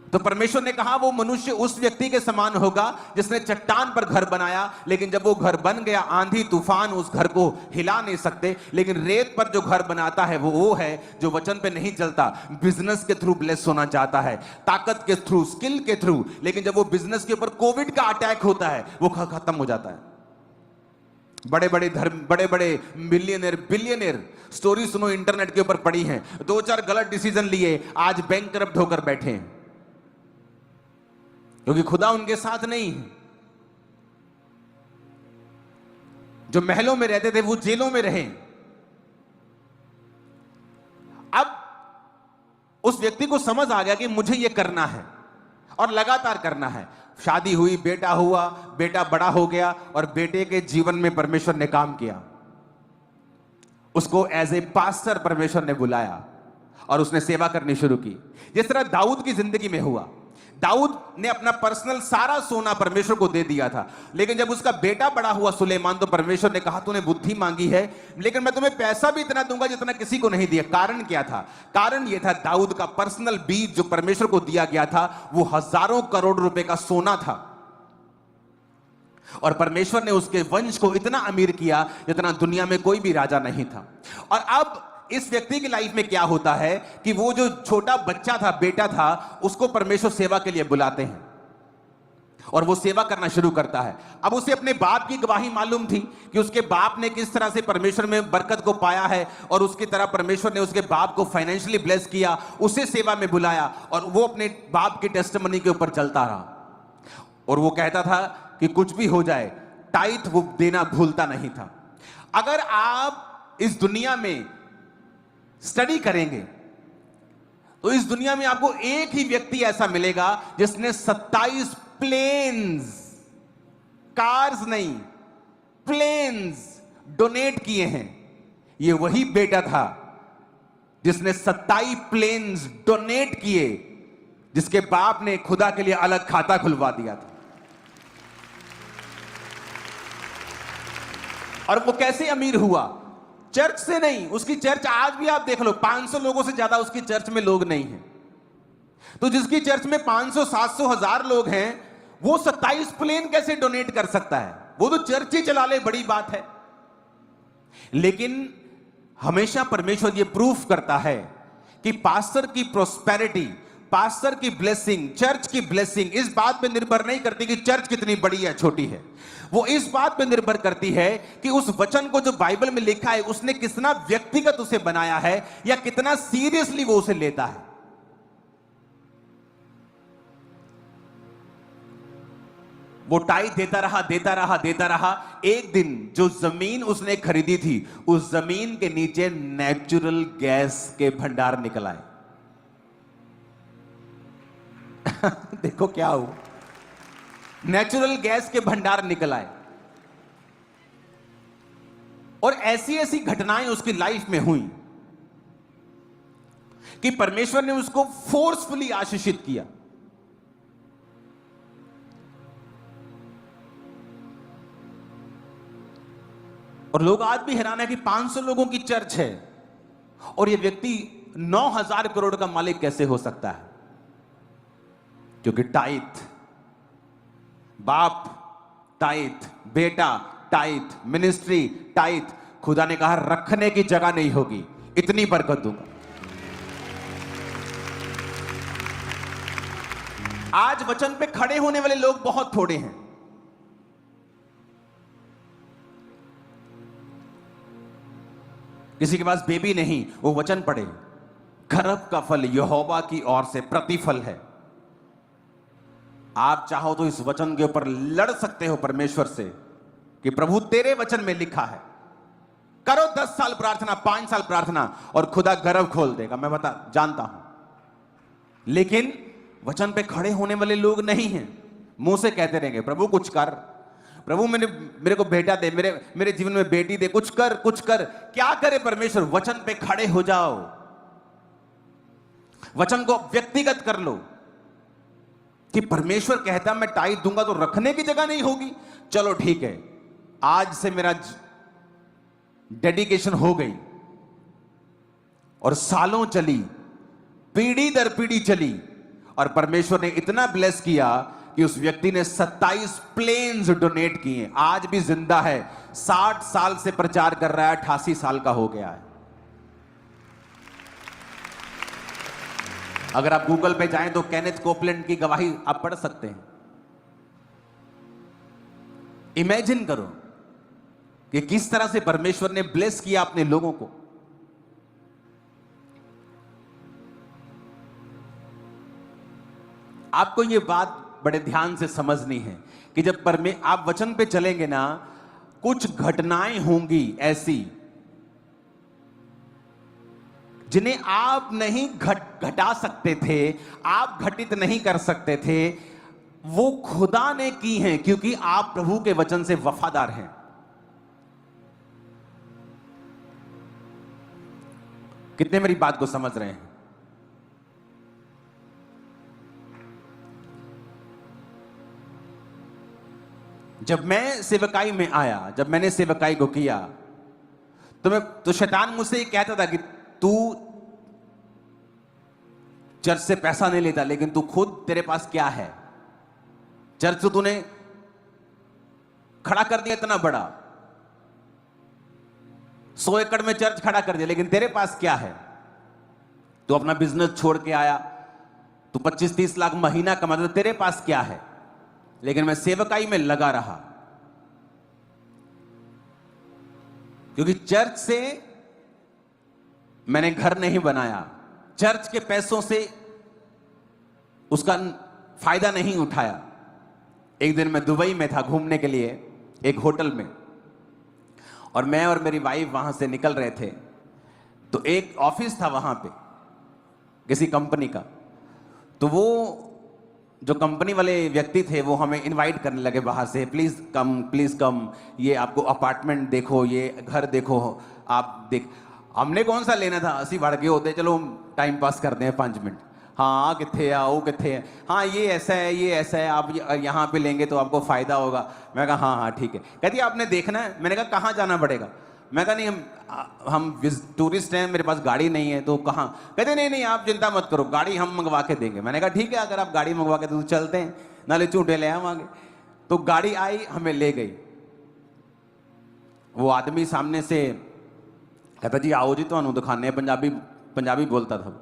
तो परमेश्वर ने कहा वो मनुष्य उस व्यक्ति के समान होगा जिसने चट्टान पर घर बनाया, लेकिन जब वो घर बन गया, आंधी तूफान उस घर को हिला नहीं सकते। लेकिन रेत पर जो घर बनाता है वो है जो वचन पे नहीं चलता, बिजनेस के थ्रू ब्लेस होना चाहता है, ताकत के थ्रू, स्किल के थ्रू। लेकिन जब वो बिजनेस के ऊपर कोविड का अटैक होता है, वो खत्म हो जाता है। बड़े बड़े मिलियनर, बिलियनर स्टोरी सुनो, इंटरनेट के ऊपर पड़ी हैं। 2-4 गलत डिसीजन लिए, आज बैंकरप्ट होकर बैठे हैं, क्योंकि खुदा उनके साथ नहीं है। जो महलों में रहते थे वो जेलों में रहे। अब उस व्यक्ति को समझ आ गया कि मुझे ये करना है और लगातार करना है। शादी हुई, बेटा हुआ, बेटा बड़ा हो गया, और बेटे के जीवन में परमेश्वर ने काम किया। उसको एज ए पास्टर परमेश्वर ने बुलाया और उसने सेवा करनी शुरू की। जिस तरह दाऊद की जिंदगी में हुआ, दाऊद ने अपना पर्सनल सारा सोना परमेश्वर को दे दिया था, लेकिन जब उसका बेटा बड़ा हुआ सुलेमान, तो परमेश्वर ने कहा तूने बुद्धि मांगी है, लेकिन मैं तुम्हें पैसा भी इतना दूंगा जितना किसी को नहीं दिया। कारण क्या था? कारण यह था, दाऊद का पर्सनल बीज जो परमेश्वर को दिया गया था वो हजारों करोड़ रुपए का सोना था, और परमेश्वर ने उसके वंश को इतना अमीर किया जितना दुनिया में कोई भी राजा नहीं था। और अब इस व्यक्ति की लाइफ में क्या होता है कि वो जो छोटा बच्चा था, बेटा था, उसको परमेश्वर सेवा के लिए बुलाते हैं और वो सेवा करना शुरू करता है। अब उसे अपने बाप की गवाही मालूम थी कि उसके बाप ने किस तरह से परमेश्वर में बरकत को पाया है, और उसकी तरह परमेश्वर ने उसके बाप को फाइनेंशियली ब्लेस किया, उसे सेवा में बुलाया, और वो अपने बाप की टेस्टिमनी के ऊपर चलता रहा। और वो कहता था कि कुछ भी हो जाए, टाइट वो देना भूलता नहीं था। अगर आप इस दुनिया में स्टडी करेंगे तो इस दुनिया में आपको एक ही व्यक्ति ऐसा मिलेगा जिसने 27 प्लेन्स, कार्स नहीं, प्लेन्स डोनेट किए हैं। ये वही बेटा था जिसने 27 प्लेन्स डोनेट किए, जिसके बाप ने खुदा के लिए अलग खाता खुलवा दिया था। और वो कैसे अमीर हुआ? चर्च से नहीं। उसकी चर्च आज भी आप देख लो, 500 लोगों से ज्यादा उसकी चर्च में लोग नहीं हैं। तो जिसकी चर्च में 500, 700, 1000 लोग हैं, वो 27 प्लेन कैसे डोनेट कर सकता है? वो तो चर्च ही चला ले, बड़ी बात है। लेकिन हमेशा परमेश्वर ये प्रूफ करता है कि पास्टर की प्रोस्पेरिटी, पास्टर की ब्लेसिंग, चर्च की ब्लेसिंग इस बात पे निर्भर नहीं करती कि चर्च कितनी बड़ी या छोटी है। वो इस बात पे निर्भर करती है कि उस वचन को जो बाइबल में लिखा है उसने कितना व्यक्तिगत उसे बनाया है या कितना सीरियसली वो उसे लेता है। वो टाई देता रहा, देता रहा, देता रहा। एक दिन जो जमीन उसने खरीदी थी, उस जमीन के नीचे नेचुरल गैस के भंडार निकल आए। देखो क्या हुआ, नेचुरल गैस के भंडार निकल आए। और ऐसी ऐसी घटनाएं उसकी लाइफ में हुई कि परमेश्वर ने उसको फोर्सफुली आशीषित किया। और लोग आज भी हैरान है कि 500 लोगों की चर्च है और यह व्यक्ति 9000 करोड़ का मालिक कैसे हो सकता है? क्योंकि टाइट, बाप टाइट, बेटा टाइट, मिनिस्ट्री टाइट। खुदा ने कहा रखने की जगह नहीं होगी, इतनी बरकत दूंगा। आज वचन पे खड़े होने वाले लोग बहुत थोड़े हैं। किसी के पास बेबी नहीं, वो वचन पढ़े, गर्भ का फल यहोवा की ओर से प्रतिफल है। आप चाहो तो इस वचन के ऊपर लड़ सकते हो परमेश्वर से कि प्रभु तेरे वचन में लिखा है। करो 10 साल प्रार्थना, 5 साल प्रार्थना और खुदा गर्भ खोल देगा, मैं जानता हूं। लेकिन वचन पे खड़े होने वाले लोग नहीं हैं। मुंह से कहते रहेंगे प्रभु कुछ कर, प्रभु मेरे को बेटा दे, मेरे जीवन में बेटी दे, कुछ कर कुछ कर। क्या करे परमेश्वर? वचन पे खड़े हो जाओ, वचन को व्यक्तिगत कर लो कि परमेश्वर कहता मैं टाइट दूंगा तो रखने की जगह नहीं होगी। चलो ठीक है, आज से मेरा डेडिकेशन हो गई। और सालों चली, पीढ़ी दर पीढ़ी चली और परमेश्वर ने इतना ब्लेस किया कि उस व्यक्ति ने 27 प्लेन्स डोनेट किए। आज भी जिंदा है, 60 साल से प्रचार कर रहा है, 88 साल का हो गया है। अगर आप गूगल पे जाएं तो केनेथ कोपलैंड की गवाही आप पढ़ सकते हैं। इमेजिन करो कि किस तरह से परमेश्वर ने ब्लेस किया अपने लोगों को। आपको यह बात बड़े ध्यान से समझनी है कि जब आप वचन पे चलेंगे ना, कुछ घटनाएं होंगी ऐसी जिन्हें आप नहीं घटा सकते थे, आप घटित नहीं कर सकते थे, वो खुदा ने की हैं क्योंकि आप प्रभु के वचन से वफादार हैं। कितने मेरी बात को समझ रहे हैं? जब मैं सेवकाई में आया, जब मैंने सेवकाई को किया तो शैतान मुझसे ये कहता था कि तू चर्च से पैसा नहीं लेता, लेकिन तू खुद, तेरे पास क्या है? चर्च तो तूने खड़ा कर दिया इतना बड़ा, 100 एकड़ में चर्च खड़ा कर दिया, लेकिन तेरे पास क्या है? तू अपना बिजनेस छोड़ के आया, तू 25-30 लाख महीना कमाता, तो तेरे पास क्या है? लेकिन मैं सेवकाई में लगा रहा क्योंकि चर्च से मैंने घर नहीं बनाया, चर्च के पैसों से उसका फायदा नहीं उठाया, एक दिन मैं दुबई में था घूमने के लिए एक होटल में, और मैं और मेरी वाइफ वहां से निकल रहे थे। तो एक ऑफिस था वहां पे किसी कंपनी का, तो वो जो कंपनी वाले व्यक्ति थे वो हमें इनवाइट करने लगे बाहर से, प्लीज कम, ये आपको अपार्टमेंट देखो, ये घर देखो, आप देख। हमने कौन सा लेना था, ਅਸੀਂ ਵੜ गए होते, चलो टाइम पास करते हैं 5 मिनट। हाँ कितने आ वो कितने है, हाँ ये ऐसा है, ये ऐसा है, आप यहाँ पे लेंगे तो आपको फायदा होगा। मैं कहा हाँ हाँ ठीक है। कहती आपने देखना है। मैंने कहा कहाँ जाना पड़ेगा। मैं कहा नहीं हम टूरिस्ट हैं, मेरे पास गाड़ी नहीं है, तो कहाँ। कहते नहीं नहीं आप चिंता मत करो, गाड़ी हम मंगवा के देंगे। मैंने कहा ठीक है, अगर आप गाड़ी मंगवा के तो चलते हैं, नाले झूठे ले आवांगे। तो गाड़ी आई, हमें ले गई। वो आदमी सामने से कहता जी आओ जी ਤੁਹਾਨੂੰ दिखाने, पंजाबी बोलता था।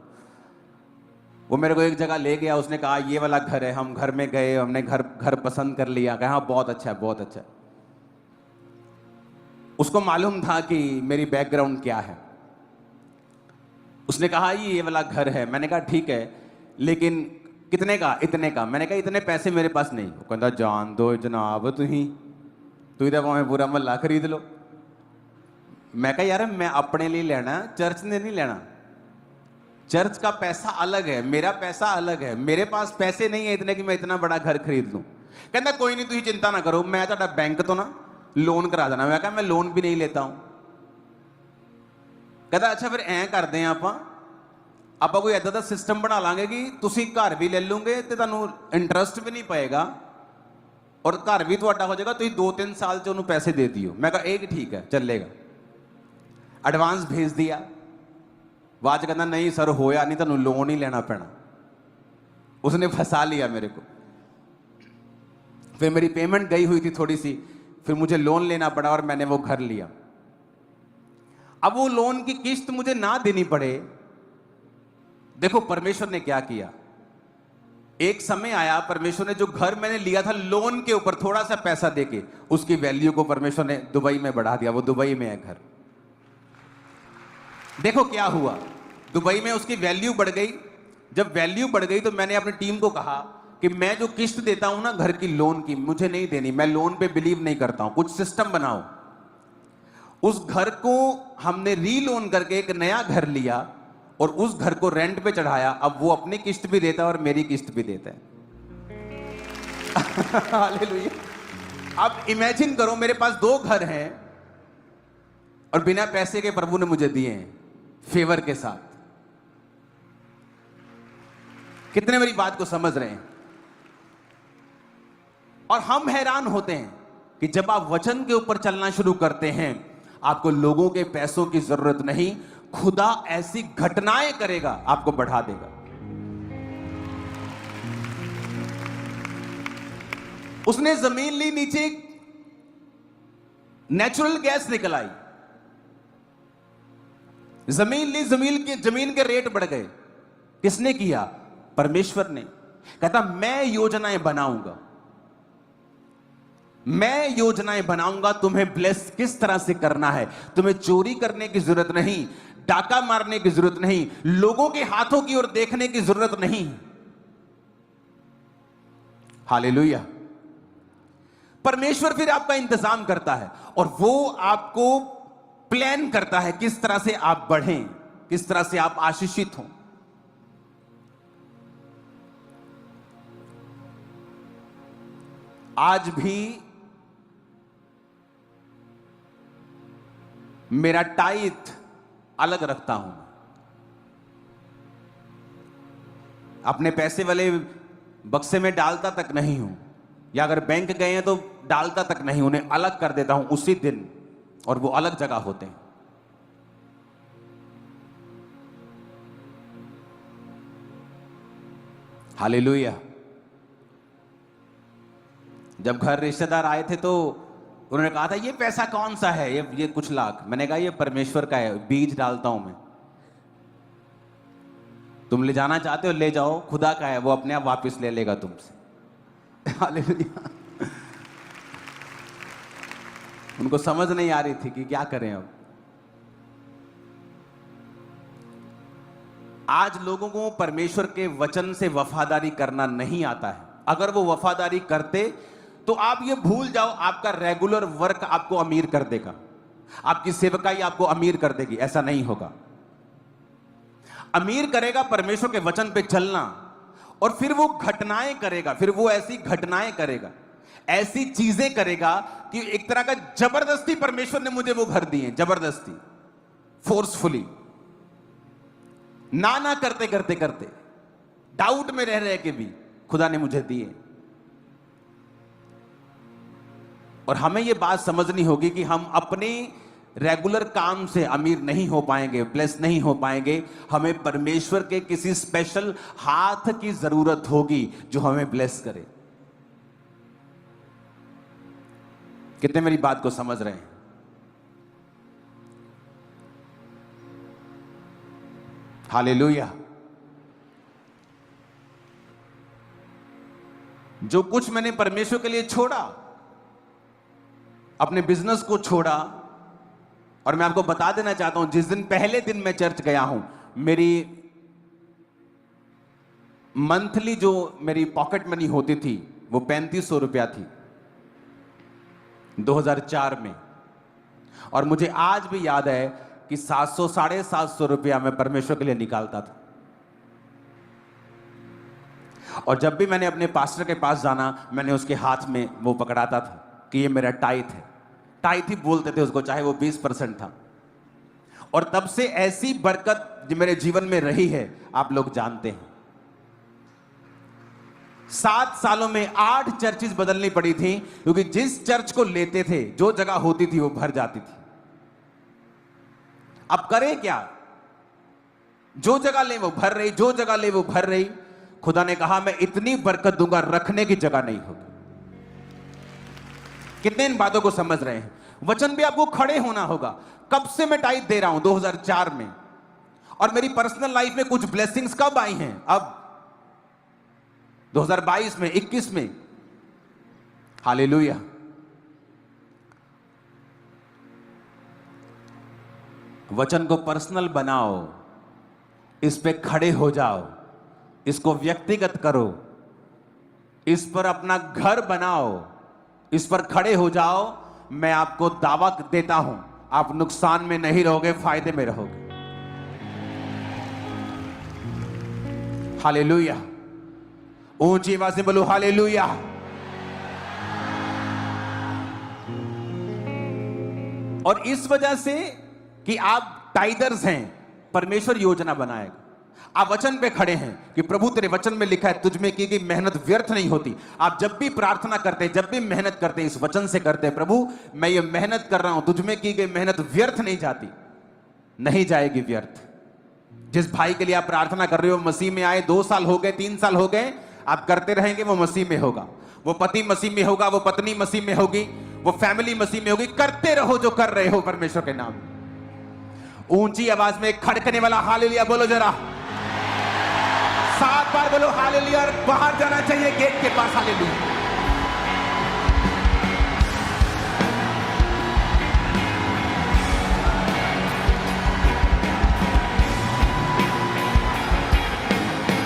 वो मेरे को एक जगह ले गया, उसने कहा ये वाला घर है। हम घर में गए, हमने घर पसंद कर लिया। कहा बहुत अच्छा है, बहुत अच्छा है। उसको मालूम था कि मेरी बैकग्राउंड क्या है। उसने कहा ये वाला घर है। मैंने कहा ठीक है, लेकिन कितने का? इतने का। मैंने कहा इतने पैसे मेरे पास नहीं। वो कहता जान दो जनाब, तुही तो भावें पूरा महल्ला खरीद लो। मैं कहा यार मैं अपने लिए लेना, चर्च ने नहीं लेना। चर्च का पैसा अलग है, मेरा पैसा अलग है। मेरे पास पैसे नहीं है इतने कि मैं इतना बड़ा घर खरीद लूं। कहता कोई नहीं, तुम चिंता ना करो, मैं ਤੁਹਾਡਾ बैंक तो ना लोन करा देना। मैं कहा मैं लोन भी नहीं लेता हूं। कहता अच्छा फिर ऐ करते हैं ਆਪਾਂ कोई ऐसा सिस्टम बना लांगे कि तुसी घर भी ले लोगे तो ਤੁਹਾਨੂੰ इंटरस्ट भी नहीं पाएगा और घर भी ਤੁਹਾਡਾ हो जाएगा। तुम 2-3 साल च ਉਹਨੂੰ पैसे दे दियो। मैं कहा एक ठीक है, चलेगा। एडवांस भेज दिया। बाद कहना नहीं सर होया नहीं, ਤੁਹਾਨੂੰ लोन ही लेना पैना। उसने फंसा लिया मेरे को। फिर मेरी पेमेंट गई हुई थी थोड़ी सी, फिर मुझे लोन लेना पड़ा और मैंने वो घर लिया। अब वो लोन की किस्त मुझे ना देनी पड़े। देखो परमेश्वर ने क्या किया। एक समय आया, परमेश्वर ने जो घर मैंने लिया था लोन के ऊपर थोड़ा सा पैसा देके, उसकी वैल्यू को परमेश्वर ने दुबई में बढ़ा दिया। वो दुबई में है घर। देखो क्या हुआ, दुबई में उसकी वैल्यू बढ़ गई। जब वैल्यू बढ़ गई तो मैंने अपनी टीम को कहा कि मैं जो किस्त देता हूं ना घर की लोन की, मुझे नहीं देनी। मैं लोन पे बिलीव नहीं करता हूं। कुछ सिस्टम बनाओ। उस घर को हमने रीलोन करके एक नया घर लिया और उस घर को रेंट पे चढ़ाया। अब वो अपनी किस्त भी देता है और मेरी किस्त भी देता है। हालेलुया। अब इमेजिन करो मेरे पास 2 घर हैं और बिना पैसे के प्रभु ने मुझे दिए हैं, फेवर के साथ। कितने मेरी बात को समझ रहे हैं? और हम हैरान होते हैं कि जब आप वचन के ऊपर चलना शुरू करते हैं, आपको लोगों के पैसों की जरूरत नहीं, खुदा ऐसी घटनाएं करेगा, आपको बढ़ा देगा। उसने जमीन ली, नीचे नेचुरल गैस निकल आई। जमीन ली, जमीन के रेट बढ़ गए। किसने किया? परमेश्वर ने। कहता मैं योजनाएं बनाऊंगा, मैं योजनाएं बनाऊंगा। तुम्हें ब्लेस किस तरह से करना है। तुम्हें चोरी करने की जरूरत नहीं, डाका मारने की जरूरत नहीं, लोगों के हाथों की ओर देखने की जरूरत नहीं। हालेलुया। परमेश्वर फिर आपका इंतजाम करता है और वो आपको प्लान करता है किस तरह से आप बढ़ें, किस तरह से आप आशीषित हों। आज भी मेरा टाइट अलग रखता हूं। अपने पैसे वाले बक्से में डालता तक नहीं हूं, या अगर बैंक गए हैं तो डालता तक नहीं, उन्हें अलग कर देता हूं उसी दिन, और वो अलग जगह होते हैं। हालेलुया। जब घर रिश्तेदार आए थे तो उन्होंने कहा था ये पैसा कौन सा है, ये कुछ लाख। मैंने कहा ये परमेश्वर का है, बीज डालता हूं मैं। तुम ले जाना चाहते हो ले जाओ, खुदा का है, वो अपने आप वापस ले लेगा तुमसे। हालेलुया। उनको समझ नहीं आ रही थी कि क्या करें अब। आज लोगों को परमेश्वर के वचन से वफादारी करना नहीं आता है। अगर वो वफादारी करते तो आप ये भूल जाओ आपका रेगुलर वर्क आपको अमीर कर देगा, आपकी सेवकाई आपको अमीर कर देगी। ऐसा नहीं होगा। अमीर करेगा परमेश्वर के वचन पे चलना, और फिर वो घटनाएं करेगा, फिर वो ऐसी घटनाएं करेगा, ऐसी चीजें करेगा कि एक तरह का जबरदस्ती परमेश्वर ने मुझे वो घर दिए, जबरदस्ती, फोर्सफुली, ना करते करते करते, डाउट में रह रहे के भी खुदा ने मुझे दिए। और हमें ये बात समझनी होगी कि हम अपने रेगुलर काम से अमीर नहीं हो पाएंगे, ब्लेस नहीं हो पाएंगे। हमें परमेश्वर के किसी स्पेशल हाथ की जरूरत होगी जो हमें ब्लेस करे। कितने मेरी बात को समझ रहे हैं? हालेलुया। जो कुछ मैंने परमेश्वर के लिए छोड़ा, अपने बिजनेस को छोड़ा, और मैं आपको बता देना चाहता हूं, जिस दिन पहले दिन मैं चर्च गया हूं, मेरी मंथली जो मेरी पॉकेट मनी होती थी वो 3500 रुपया थी 2004 में। और मुझे आज भी याद है कि 700 750 रुपया मैं परमेश्वर के लिए निकालता था। और जब भी मैंने अपने पास्टर के पास जाना, मैंने उसके हाथ में वो पकड़ाता था कि ये मेरा टाइथ है। टाइथ ही बोलते थे उसको, चाहे वो 20% था। और तब से ऐसी बरकत जो मेरे जीवन में रही है आप लोग जानते हैं। 7 सालों में 8 चर्चेस बदलनी पड़ी थी, क्योंकि जिस चर्च को लेते थे, जो जगह होती थी वो भर जाती थी। अब करें क्या? जो जगह ले वो भर रही, जो जगह ले वो भर रही। खुदा ने कहा मैं इतनी बरकत दूंगा, रखने की जगह नहीं होगी। कितने इन बातों को समझ रहे हैं? वचन भी आपको खड़े होना होगा। कब से मैं टाइट दे रहा हूं? 2004 में। और मेरी पर्सनल लाइफ में कुछ ब्लेसिंग्स कब आई हैं? अब 2022 में, 21 में। हालेलुया। वचन को पर्सनल बनाओ, इस पे खड़े हो जाओ, इसको व्यक्तिगत करो, इस पर अपना घर बनाओ, इस पर खड़े हो जाओ। मैं आपको दावा देता हूं, आप नुकसान में नहीं रहोगे, फायदे में रहोगे। हालेलुया। ऊंची आवाज से बोलो हालेलुया। और इस वजह से कि आप टाइदर्स हैं, परमेश्वर योजना बनाएगा। आप वचन पे खड़े हैं कि प्रभु तेरे वचन में लिखा है तुझ में की गई मेहनत व्यर्थ नहीं होती। आप जब भी प्रार्थना करते हैं, जब भी मेहनत करते हैं, इस वचन से करते हैं, प्रभु मैं ये मेहनत कर रहा हूं, तुझ में की गई मेहनत व्यर्थ नहीं जाती, नहीं जाएगी व्यर्थ। जिस भाई के लिए आप प्रार्थना कर रहे हो, मसीह में आए 2 साल हो गए, 3 साल हो गए, आप करते रहेंगे, वो मसीह में होगा, वो पति मसीह में होगा, वो पत्नी मसीह में होगी, वो फैमिली मसीह में होगी। करते रहो जो कर रहे हो परमेश्वर के नाम में। ऊंची आवाज में खड़कने वाला हालेलुया बोलो जरा, 7 बार बोलो हालेलुया। और बाहर जाना चाहिए गेट के पास। हालेलुया।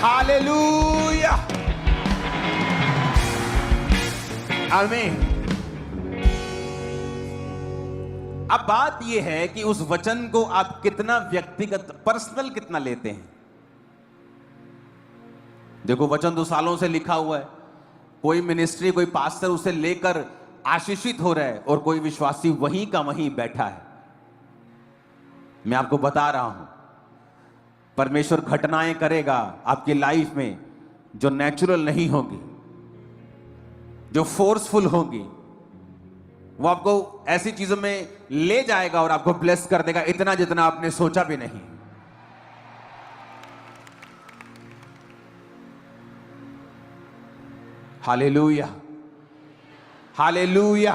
हालेलुया। आमीन। अब बात यह है कि उस वचन को आप कितना व्यक्तिगत, पर्सनल कितना लेते हैं। देखो वचन 2 सालों से लिखा हुआ है, कोई मिनिस्ट्री, कोई पास्टर उसे लेकर आशीषित हो रहा है, और कोई विश्वासी वहीं का वहीं बैठा है। मैं आपको बता रहा हूं, परमेश्वर घटनाएं करेगा आपकी लाइफ में जो नेचुरल नहीं होगी, जो फोर्सफुल होगी। वो आपको ऐसी चीजों में ले जाएगा और आपको ब्लेस कर देगा, इतना जितना आपने सोचा भी नहीं। Hallelujah, hallelujah.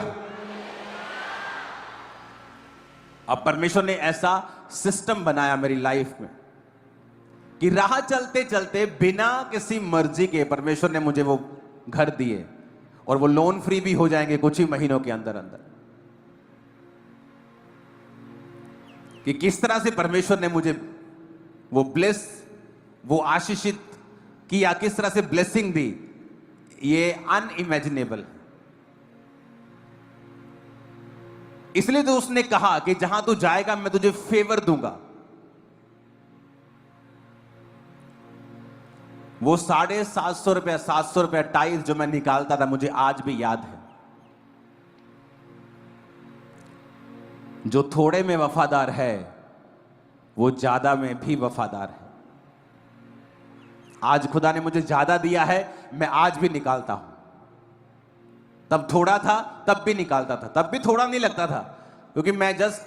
अब परमेश्वर ने ऐसा सिस्टम बनाया मेरी लाइफ में कि राह चलते चलते बिना किसी मर्जी के परमेश्वर ने मुझे वो घर दिए, और वो लोन फ्री भी हो जाएंगे कुछ ही महीनों के अंदर अंदर। कि किस तरह से परमेश्वर ने मुझे वो ब्लेस, वो आशीषित किया, किस तरह से ब्लेसिंग दी, ये अनइमेजिनेबल। इसलिए तो उसने कहा कि जहां तू जाएगा मैं तुझे फेवर दूंगा। वो 750 रुपया 700 रुपया टाइज जो मैं निकालता था, मुझे आज भी याद है। जो थोड़े में वफादार है वो ज्यादा में भी वफादार है। आज खुदा ने मुझे ज्यादा दिया है, मैं आज भी निकालता हूं। तब थोड़ा था तब भी निकालता था, तब भी थोड़ा नहीं लगता था, क्योंकि मैं जस्ट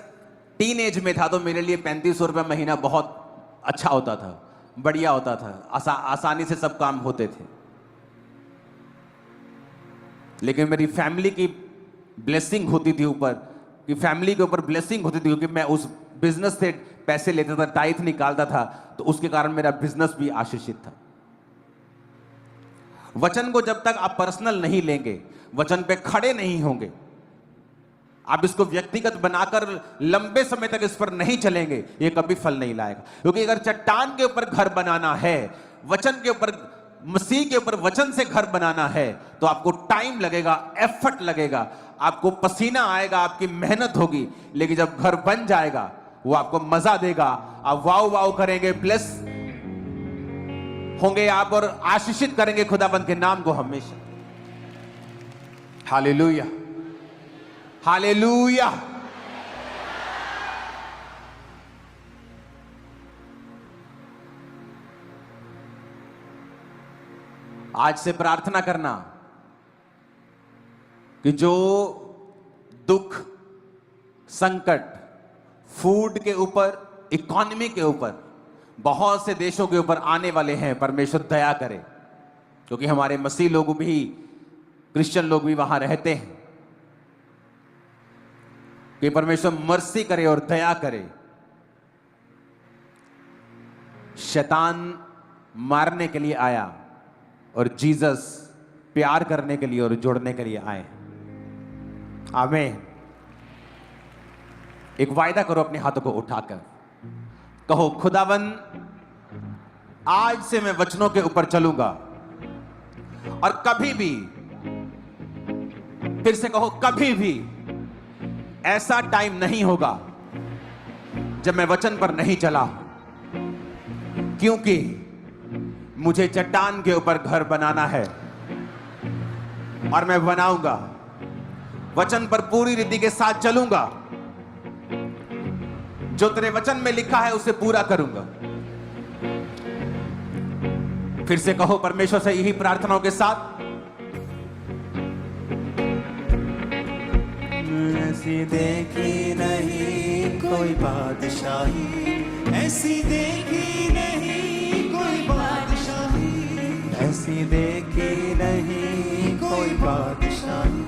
टीन एज में था। तो मेरे लिए 3500 रुपया महीना बहुत अच्छा होता था, बढ़िया होता था, आसानी से सब काम होते थे। लेकिन मेरी फैमिली की ब्लेसिंग होती थी ऊपर, कि फैमिली के ऊपर ब्लेसिंग होती थी, क्योंकि मैं उस बिजनेस से पैसे लेता था, टाइथ निकालता था, तो उसके कारण मेरा बिजनेस भी आशीषित था। वचन को जब तक आप पर्सनल नहीं लेंगे, वचन पे खड़े नहीं होंगे, आप इसको व्यक्तिगत बनाकर लंबे समय तक इस पर नहीं चलेंगे, ये कभी फल नहीं लाएगा। क्योंकि अगर चट्टान के ऊपर घर बनाना है, वचन के ऊपर, मसीह के ऊपर वचन से घर बनाना है, तो आपको टाइम लगेगा, एफर्ट लगेगा, आपको पसीना आएगा, आपकी मेहनत होगी। लेकिन जब घर बन जाएगा वो आपको मजा देगा, आप वाव वाव करेंगे, ब्लेस होंगे आप और आशीषित करेंगे खुदाबंद के नाम को हमेशा। Hallelujah, hallelujah. आज से प्रार्थना करना कि जो दुख, संकट, फूड के ऊपर, इकोनॉमी के ऊपर, बहुत से देशों के ऊपर आने वाले हैं, परमेश्वर दया करे। क्योंकि हमारे मसीह लोग भी, क्रिश्चियन लोग भी वहां रहते हैं, कि परमेश्वर मर्सी करे और दया करे। शैतान मारने के लिए आया और जीसस प्यार करने के लिए और जोड़ने के लिए आए। आमीन। एक वायदा करो अपने हाथों को उठाकर, कहो खुदावन आज से मैं वचनों के ऊपर चलूंगा और कभी भी, फिर से कहो, कभी भी ऐसा टाइम नहीं होगा जब मैं वचन पर नहीं चला, क्योंकि मुझे चट्टान के ऊपर घर बनाना है और मैं बनाऊंगा। वचन पर पूरी रीति के साथ चलूंगा, जो तेरे वचन में लिखा है उसे पूरा करूंगा। फिर से कहो परमेश्वर से यही प्रार्थनाओं के साथ, ऐसी देखी नहीं कोई बादशाही, ऐसी देखी नहीं कोई बादशाही, ऐसी देखी नहीं कोई बादशाही,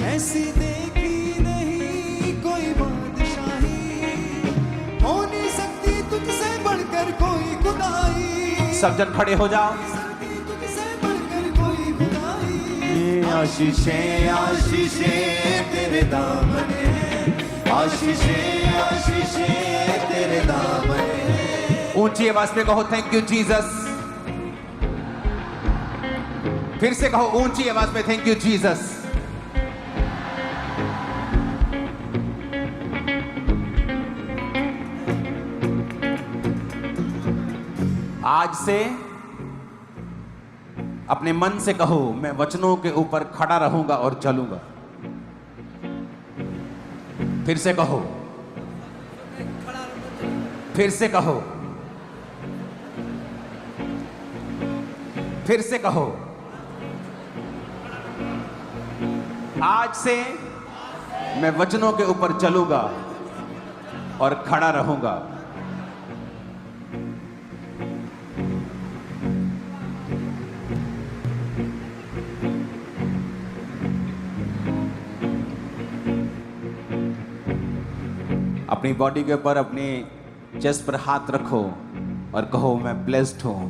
ऐसी देखी नहीं कोई बादशाही, हो नहीं सकती तुझसे बढ़कर कोई खुदाई। सब जन खड़े हो जाओ। तुझसे बढ़कर कोई खुदाई। ये आशीषें आशीषें तेरे दामन है, आशीषें आशीषें तेरे दामन है। ऊंची आवाज में कहो थैंक यू जीसस। फिर से कहो ऊंची आवाज में थैंक यू जीसस। आज से अपने मन से कहो मैं वचनों के ऊपर खड़ा रहूंगा और चलूंगा। फिर से कहो, फिर से कहो, फिर से कहो, आज से मैं वचनों के ऊपर चलूंगा और खड़ा रहूंगा। अपनी बॉडी के ऊपर, अपनी चेस्ट पर हाथ रखो और कहो मैं ब्लेस्ड हूं,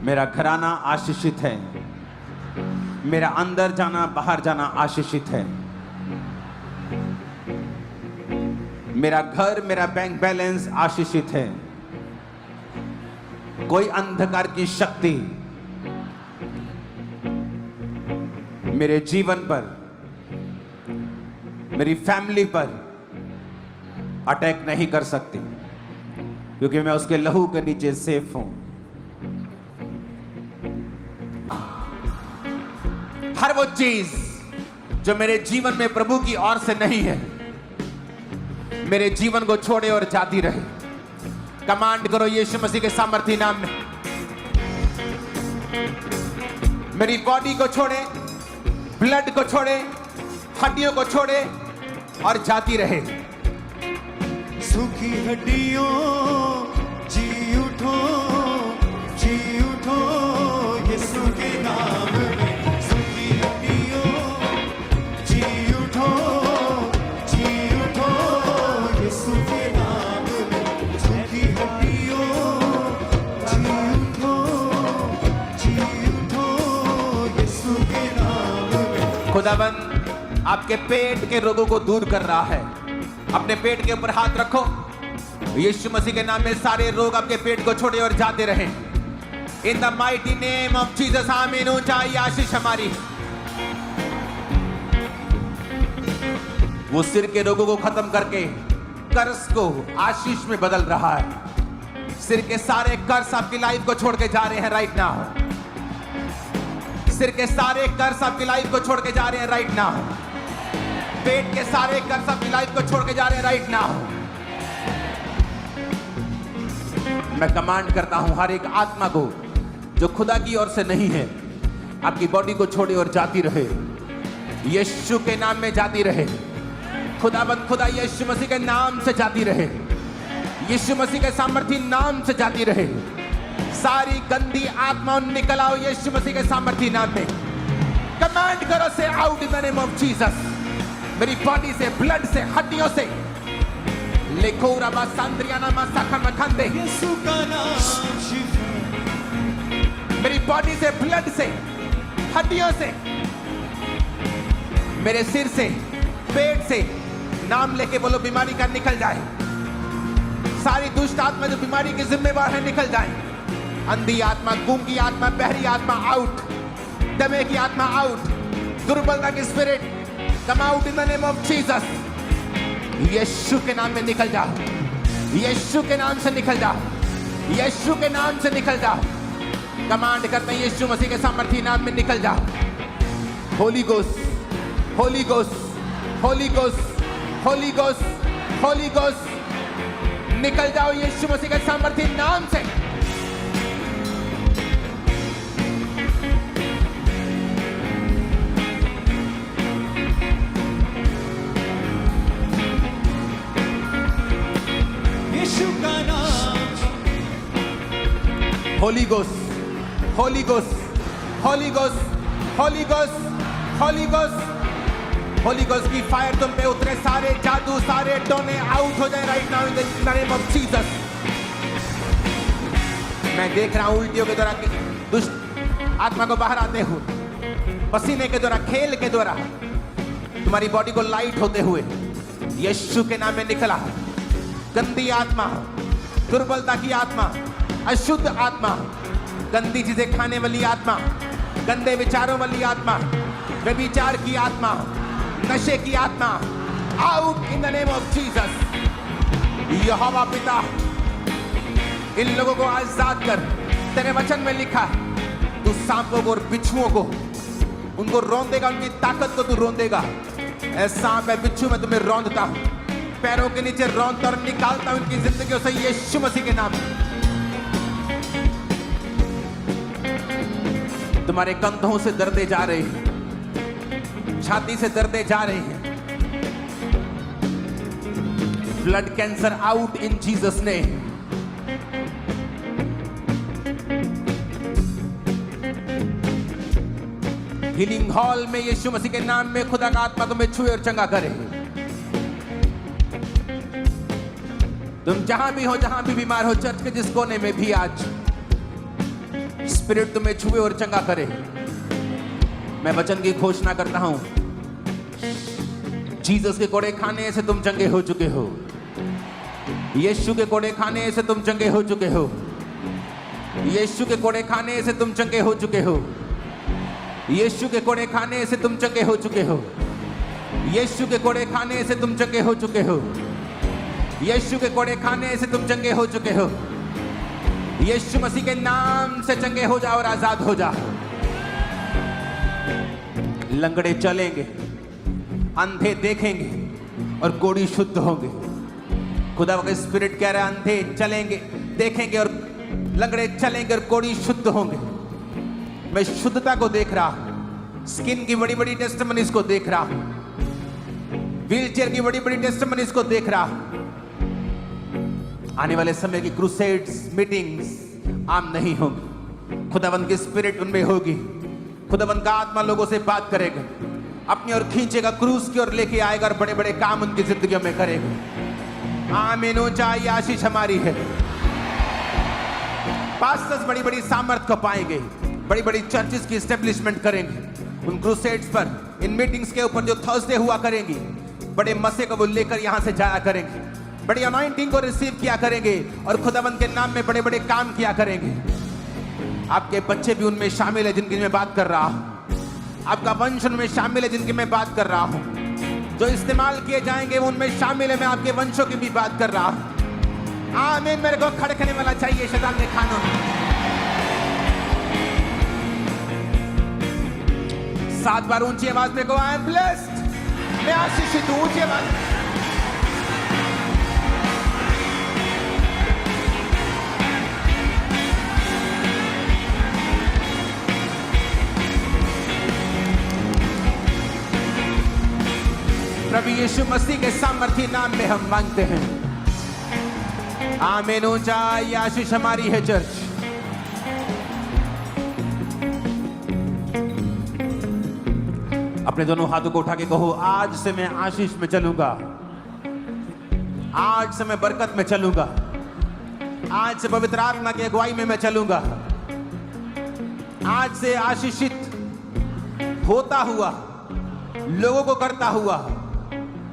मेरा घराना आशीषित है, मेरा अंदर जाना बाहर जाना आशीषित है, मेरा घर, मेरा बैंक बैलेंस आशीषित है। कोई अंधकार की शक्ति मेरे जीवन पर मेरी फैमिली पर अटैक नहीं कर सकती, क्योंकि मैं उसके लहू के नीचे सेफ हूं। हर वो चीज जो मेरे जीवन में प्रभु की ओर से नहीं है, मेरे जीवन को छोड़े और जाती रहे। कमांड करो यीशु मसीह के सामर्थी नाम में, मेरी बॉडी को छोड़े, ब्लड को छोड़े, हड्डियों को छोड़े और जाती रहे। सूखी हड्डियों जी उठो, जी उठो यीशु के नाम में। सूखी हड्डियों जी उठो, जी उठो यीशु के नाम में। सूखी हड्डियों जी उठो, जी उठो यीशु के नाम में। खुदाबंद आपके पेट के रोगों को दूर कर रहा है। अपने पेट के ऊपर हाथ रखो, यीशु मसीह के नाम में सारे रोग आपके पेट को छोड़े और जाते रहे। In the mighty name of Jesus, आमीन। ऊंचाई आशीष हमारी। वो सिर के रोगों को खत्म करके कर्ज को आशीष में बदल रहा है। सिर के सारे कर्ज आपकी लाइफ को छोड़ के जा रहे हैं राइट नाउ। सिर के सारे कर्ज आपकी लाइफ को छोड़ के जा रहे हैं राइट नाउ। पेट के सारे कर्ज आपकी लाइफ को छोड़ के जा रहे हैं राइट नाउ। मैं कमांड करता हूं हर एक आत्मा को जो खुदा की ओर से नहीं है, आपकी बॉडी को छोड़े और जाती रहे, यीशु के नाम में जाती रहे। खुदाबंद खुदा यीशु मसीह के नाम से जाती रहे, यीशु मसीह के सामर्थी नाम से जाती रहे। सारी गंदी आत्मा निकल आओ यीशु मसीह के सामर्थी नाम में। कमांड करो से out in the name of Jesus. मेरी बॉडी से, ब्लड से, हड्डियों से, लेकोरा बासंद्रियाना मासाखा मखंदे, यीशु का नाम शिफा। मेरी बॉडी से, ब्लड से, हड्डियों से, मेरे सिर से, पेट से, नाम लेके बोलो बीमारी का निकल जाए। सारी दुष्ट आत्मा जो बीमारी की जिम्मेवार है निकल जाए। अंधी आत्मा, गूंगी की आत्मा, बहरी आत्मा आउट, दमे की आत्मा आउट, दुर्बलता की spirit come out in the name of Jesus. यीशु के नाम में निकल जाओ, यीशु के नाम से निकल जाओ, यीशु के नाम से निकल जाओ। कमांड करते हैं यीशु मसीह के सामर्थी नाम में निकल जाओ। Holi ghost, Holi ghost, Holi ghost, Holi ghost, Holi ghost, निकल जाओ यीशु मसीह के सामर्थी नाम से। यीशु का नाम। Holi ghost, Holi ghost, Holi ghost, Holi ghost, Holi ghost, Holi ghost की फायर तुम पे उतरे। सारे जादू, सारे टोने आउट हो जाए right now in the name of Jesus. मैं देख रहा हूं उल्टियों के द्वारा दुष्ट आत्मा को बाहर आते हुए, पसीने के द्वारा, खेल के द्वारा तुम्हारी बॉडी को लाइट होते हुए यीशु के नाम में निकला। गंदी आत्मा, दुर्बलता की आत्मा, अशुद्ध आत्मा, गंदी चीजें खाने वाली आत्मा, गंदे विचारों वाली आत्मा, व्यभिचार की आत्मा, नशे की आत्मा, out in the name of Jesus. यहोवा पिता इन लोगों को आजाद कर। तेरे वचन में लिखा, तू सांपों को और बिच्छुओं को, उनको रौंदेगा, उनकी ताकत को तू रौंदेगा। ऐसा सांप है, बिच्छू मैं तुम्हें रौंदता हूं, पैरों के नीचे रौंदता और निकालता हूं उनकी जिंदगियों से यीशु मसीह के नाम में। तुम्हारे कंधों से दर्दे जा रहे हैं, छाती से दर्दे जा रहे हैं। Blood cancer out in Jesus name. Healing hall में यीशु मसीह के नाम में खुदा का आत्मा तुम्हें छुए और चंगा करे। तुम जहां भी हो, जहां भी बीमार हो, चर्च के जिस कोने में भी आज स्पिरिट तुम्हें छुए और चंगा करे। मैं वचन की घोषणा करता हूं, जीसस के कोड़े खाने से तुम चंगे हो चुके हो। यीशु के कोड़े खाने से तुम चंगे हो चुके हो। यीशु के कोड़े खाने से तुम चंगे हो चुके हो। यीशु के कोड़े खाने से तुम चंगे हो चुके हो। यीशु के कोड़े खाने से तुम चंगे हो चुके हो। यीशु के कोड़े खाने से तुम चंगे हो चुके हो। यीशु मसीह के नाम से चंगे हो जाओ और आजाद हो जाओ। लंगड़े चलेंगे, अंधे देखेंगे और कोढ़ी शुद्ध होंगे। खुदा का स्पिरिट कह रहा है अंधे चलेंगे, देखेंगे और लंगड़े चलेंगे और कोढ़ी शुद्ध होंगे। मैं शुद्धता को देख रहा हूं, स्किन की बड़ी बड़ी टेस्टिमनीज को देख रहा हूं, व्हीलचेयर की बड़ी बड़ी टेस्टिमनीज को देख रहा हूं। आने वाले समय की क्रूसेड्स, मीटिंग्स आम नहीं होंगी। खुदावंत की स्पिरिट उनमें होगी। खुदावंत का आत्मा लोगों से बात करेगा, अपनी ओर खींचेगा, क्रूस की ओर लेके आएगा और बड़े बड़े काम उनकी जिंदगियों में करेगा। आमीन। ऊंचाई आशीष हमारी है। पास्टर्स बड़ी बड़ी सामर्थ को पाएंगे, बड़ी बड़ी चर्चेस की एस्टेब्लिशमेंट करेंगे। उन क्रूसेड्स पर, इन मीटिंग्स के ऊपर जो थर्सडे हुआ करेंगी, बड़े मसे को वो लेकर यहां से जाया करेंगे, बड़ी अनॉइंटिंग को रिसीव किया करेंगे और खुदावंत के नाम में बड़े बड़े काम किया करेंगे। आपके बच्चे भी उनमें शामिल है जिनकी मैं बात कर रहा हूं। आपका वंश उनमें शामिल है जिनकी मैं बात कर रहा हूं। जो इस्तेमाल किए जाएंगे वो उनमें शामिल है। मैं आपके वंशों की भी बात कर रहा हूं। आमीन। मेरे को खड़कने वाला चाहिए शैतान के खानों में। 7 बार ऊंची आवाज में को आई एम ब्लेस्ड, मैं आशीषित हूं। ऊंची आवाज में। प्रभु यीशु मसीह के सामर्थी नाम में हम मांगते हैं। आमीन। ऊंचाई आशीष हमारी है चर्च। अपने दोनों हाथों को उठा के कहो, आज से मैं आशीष में चलूंगा, आज से मैं बरकत में चलूंगा, आज से पवित्र आत्मा की अगुवाई में मैं चलूंगा, आज से आशीषित होता हुआ, लोगों को करता हुआ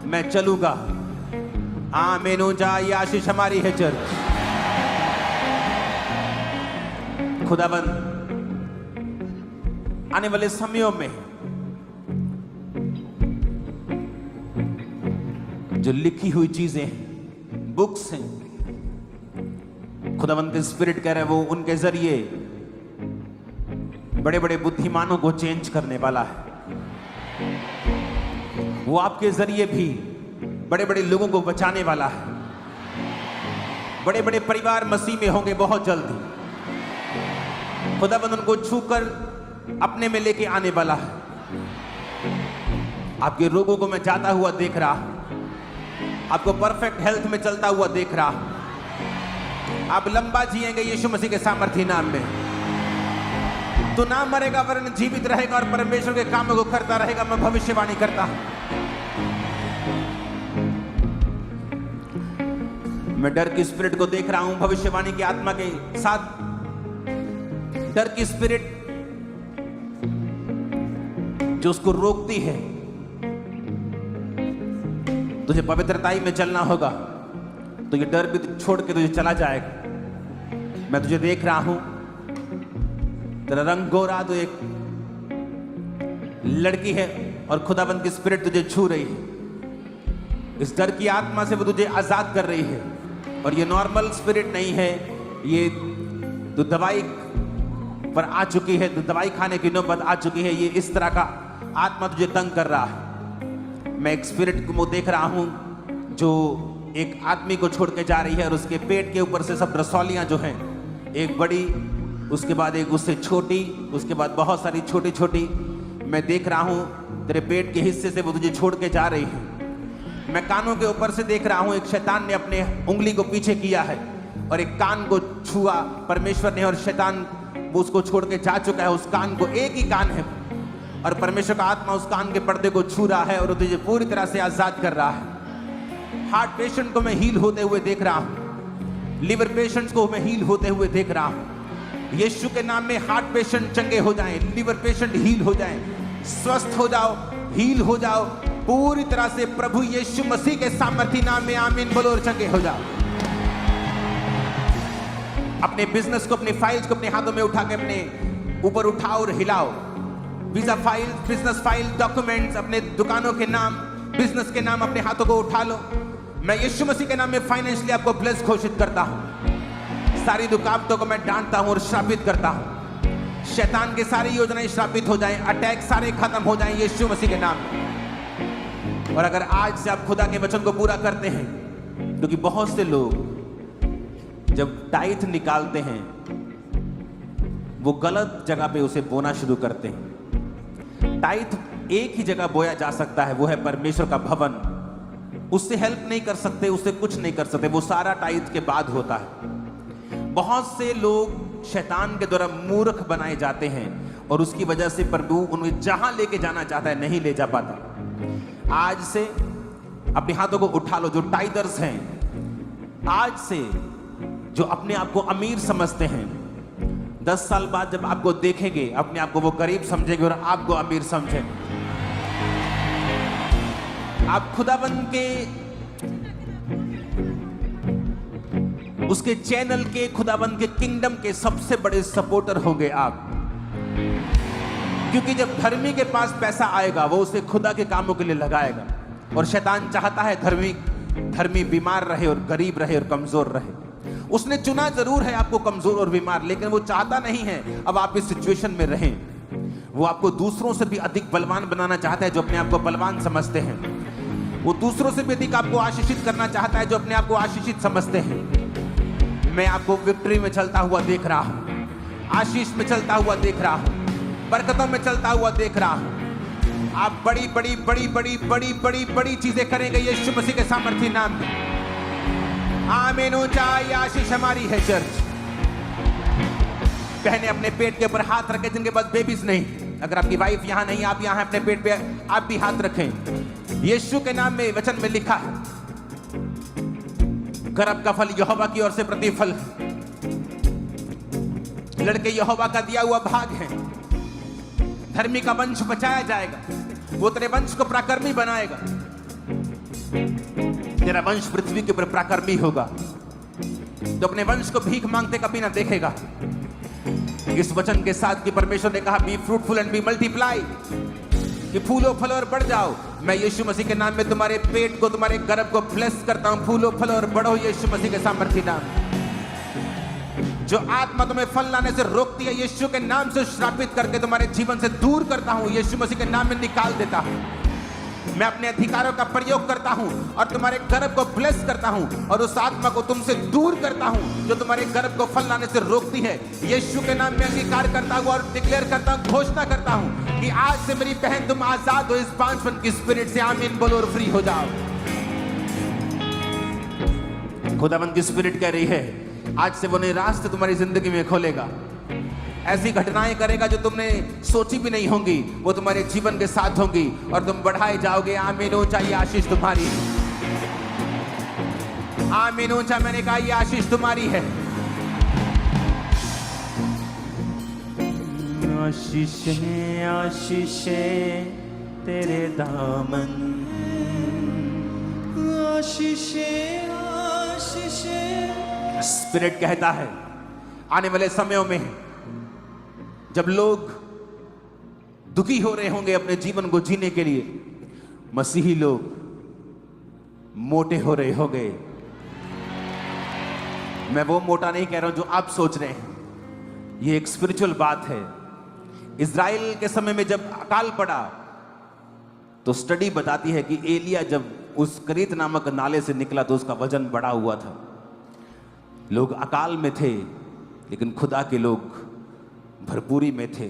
मैं चलूंगा। आमीन। ऊंचाई आशीष हमारी है चर्च। खुदाबंद आने वाले समयों में जो लिखी हुई चीजें हैं, बुक्स हैं, खुदावंत के स्पिरिट कह रहे हैं वो उनके जरिए बड़े बड़े बुद्धिमानों को चेंज करने वाला है। वो आपके जरिए भी बड़े बड़े लोगों को बचाने वाला है। बड़े बड़े परिवार मसीह में होंगे बहुत जल्दी। खुदावंद उनको छूकर अपने में लेके आने वाला है। आपके रोगों को मैं जाता हुआ देख रहा हूं, आपको परफेक्ट हेल्थ में चलता हुआ देख रहा हूं। आप लंबा जिएंगे यीशु मसीह के सामर्थी नाम में। तू ना मरेगा वरन जीवित रहेगा और परमेश्वर के कामों को करता रहेगा। मैं भविष्यवाणी करता हूं। मैं डर की स्पिरिट को देख रहा हूं भविष्यवाणी की आत्मा के साथ। डर की स्पिरिट जो उसको रोकती है। तुझे पवित्रताई में चलना होगा तो ये डर भी छोड़ के तुझे चला जाएगा। मैं तुझे देख रहा हूं, तेरा रंग गोरा, तो एक लड़की है और खुदाबंद की स्पिरिट तुझे छू रही है। इस डर की आत्मा से वो तुझे आजाद कर रही है। और ये नॉर्मल स्पिरिट नहीं है, ये तो दवाई पर आ चुकी है, तो दवाई खाने की नौबत आ चुकी है। ये इस तरह का आत्मा तुझे तंग कर रहा है। मैं एक स्पिरिट को देख रहा हूं जो एक आदमी को छोड़ के जा रही है और उसके पेट के ऊपर से सब रसौलियां जो हैं, एक बड़ी, उसके बाद एक उससे छोटी, उसके बाद बहुत सारी छोटी छोटी। मैं देख रहा हूं तेरे पेट के हिस्से से वो तुझे छोड़ के जा रही है। मैं कानों के ऊपर से देख रहा हूं एक शैतान ने अपने उंगली को पीछे किया है और एक कान को छुआ परमेश्वर ने, और शैतान वो उसको छोड़ के जा चुका है। उस कान को, एक ही कान है, और परमेश्वर का आत्मा उस कान के पर्दे को छू रहा है और तुझे पूरी तरह से आजाद कर रहा है। हार्ट पेशेंट को मैं हील होते हुए देख रहा हूं। लिवर पेशेंट्स को मैं हील होते हुए देख रहा हूं। यीशु के नाम में हार्ट पेशेंट चंगे हो जाएं, लिवर पेशेंट हील हो जाएं, स्वस्थ हो जाओ, हील हो जाओ पूरी तरह से प्रभु यीशु मसीह के सामर्थी नाम में। आमीन बोलो और चंगे हो जाओ। अपने बिजनेस को, अपनी फाइल्स को अपने हाथों में उठा के अपने ऊपर उठाओ और हिलाओ। Visa file, business file, documents, अपने दुकानों के नाम, बिजनेस के नाम अपने हाथों को उठा लो। मैं यीशु मसीह के नाम में फाइनेंशियली आपको ब्लेस घोषित करता हूं। सारी रुकावटों को मैं डांटता हूं और श्रापित करता हूं। शैतान की सारी योजनाएं श्रापित हो जाएं, अटैक सारे खत्म हो जाएं यीशु मसीह के नाम में। और अगर आज से आप खुदा के वचन को पूरा करते हैं, क्योंकि बहुत से लोग जब टाइथ निकालते हैं वो गलत जगह पे उसे बोना शुरू करते हैं। टाइथ एक ही जगह बोया जा सकता है, वो है परमेश्वर का भवन। उससे हेल्प नहीं कर सकते, उससे कुछ नहीं कर सकते, वो सारा टाइथ के बाद होता है। बहुत से लोग शैतान के द्वारा मूर्ख बनाए जाते हैं और उसकी वजह से प्रभु उन्हें जहां लेके जाना चाहता है नहीं ले जा पाता। आज से अपने हाथों को उठा लो जो टाइदर्स हैं। आज से जो अपने आप को अमीर समझते हैं, 10 साल बाद जब आपको देखेंगे अपने आप को वो गरीब समझेंगे और आपको अमीर समझेंगे। आप खुदाबंद के उसके चैनल के, खुदाबंद के किंगडम के सबसे बड़े सपोर्टर होंगे आप। क्योंकि जब धर्मी के पास पैसा आएगा वो उसे खुदा के कामों के लिए लगाएगा। और शैतान चाहता है धर्मी बीमार रहे और गरीब रहे और कमजोर रहे। उसने चुना जरूर है आपको कमजोर और बीमार, लेकिन वो चाहता नहीं है अब आप इस सिचुएशन में रहें। वो आपको दूसरों से भी अधिक बलवान बनाना चाहता है जो अपने आप को बलवान समझते हैं। वो दूसरों से भी अधिक आपको आशीषित करना चाहता है जो अपने आप को आशीषित समझते हैं। मैं आपको विक्ट्री में चलता हुआ देख रहा हूं, आशीष में चलता हुआ देख रहा हूं, बरकतों में चलता हुआ देख रहा हूं। आप बड़ी बड़ी बड़ी बड़ी बड़ी बड़ी बड़ी चीजें करेंगे यीशु मसीह के सामर्थी नाम में। आमीन। ऊंचाई आशीष हमारी है चर्च। बहने अपने पेट के ऊपर हाथ रखें जिनके पास बेबीज नहीं। अगर आपकी वाइफ यहां नहीं, आप यहां अपने पेट पे आप भी हाथ रखें। यीशु के नाम में वचन में लिखा है गर्भ का फल यहोवा की ओर से प्रतिफल है। लड़के यहोवा का दिया हुआ भाग है। धर्मी का वंश बचाया जाएगा, वो तेरे वंश को प्राकर्मी बनाएगा। तेरा वंश पृथ्वी के ऊपर प्राकर्मी होगा, तो अपने वंश को भीख मांगते कभी ना देखेगा। इस वचन के साथ कि परमेश्वर ने कहा be fruitful and be multiply, कि फूलो फलो और बढ़ जाओ। मैं यीशु मसीह के नाम में तुम्हारे पेट को, तुम्हारे गर्भ को ब्लेस करता हूं। फूलो फलो और बढ़ो यीशु मसीह के सामर्थी नाम। जो आत्मा तुम्हें फल लाने से रोकती है यीशु के नाम से श्रापित करके तुम्हारे जीवन से दूर करता हूं। यीशु मसीह के नाम में निकाल देता हूं। मैं अपने अधिकारों का प्रयोग करता हूं और तुम्हारे गर्भ को ब्लेस करता हूं और उस आत्मा को तुमसे दूर करता हूं जो तुम्हारे गर्भ को फल लाने से रोकती है। यीशु के नाम में अंगीकार करता हूं और डिक्लेयर करता हूं, घोषणा करता हूं कि आज से मेरी बहन तुम आजाद हो इस बांझपन की स्पिरिट से। आमीन बोलो और फ्री हो जाओ। खुदाबंद की स्पिरिट कह रही है आज से वो नए रास्ते तुम्हारी जिंदगी में खोलेगा। ऐसी घटनाएं करेगा जो तुमने सोची भी नहीं होंगी, वो तुम्हारे जीवन के साथ होंगी और तुम बढ़ाए जाओगे। आमीन। ऊंचा ये आशीष तुम्हारी है। आमीन। ऊंचा मैंने कहा ये आशीष तुम्हारी है। आशीष आशीष तेरे दामन, आशीष आशीष। स्पिरिट कहता है आने वाले समयों में जब लोग दुखी हो रहे होंगे अपने जीवन को जीने के लिए, मसीही लोग मोटे हो रहे होंगे। मैं वो मोटा नहीं कह रहा हूं जो आप सोच रहे हैं, ये एक स्पिरिचुअल बात है। इज़राइल के समय में जब अकाल पड़ा तो स्टडी बताती है कि एलिया जब उस करीत नामक नाले से निकला तो उसका वजन बढ़ा हुआ था। लोग अकाल में थे लेकिन खुदा के लोग भरपूरी में थे।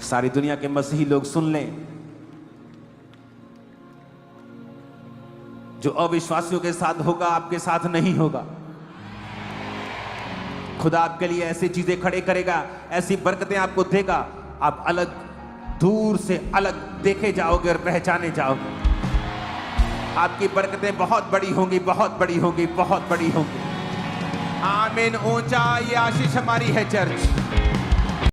सारी दुनिया के मसीही लोग सुन लें, जो अविश्वासियों के साथ होगा आपके साथ नहीं होगा। खुदा आपके लिए ऐसी चीजें खड़े करेगा, ऐसी बरकतें आपको देगा, आप अलग दूर से अलग देखे जाओगे और पहचाने जाओगे। आपकी बरकतें बहुत बड़ी होंगी, बहुत बड़ी होंगी, बहुत बड़ी होंगी। आमीन। ऊंचा ये आशीष हमारी है चर्च।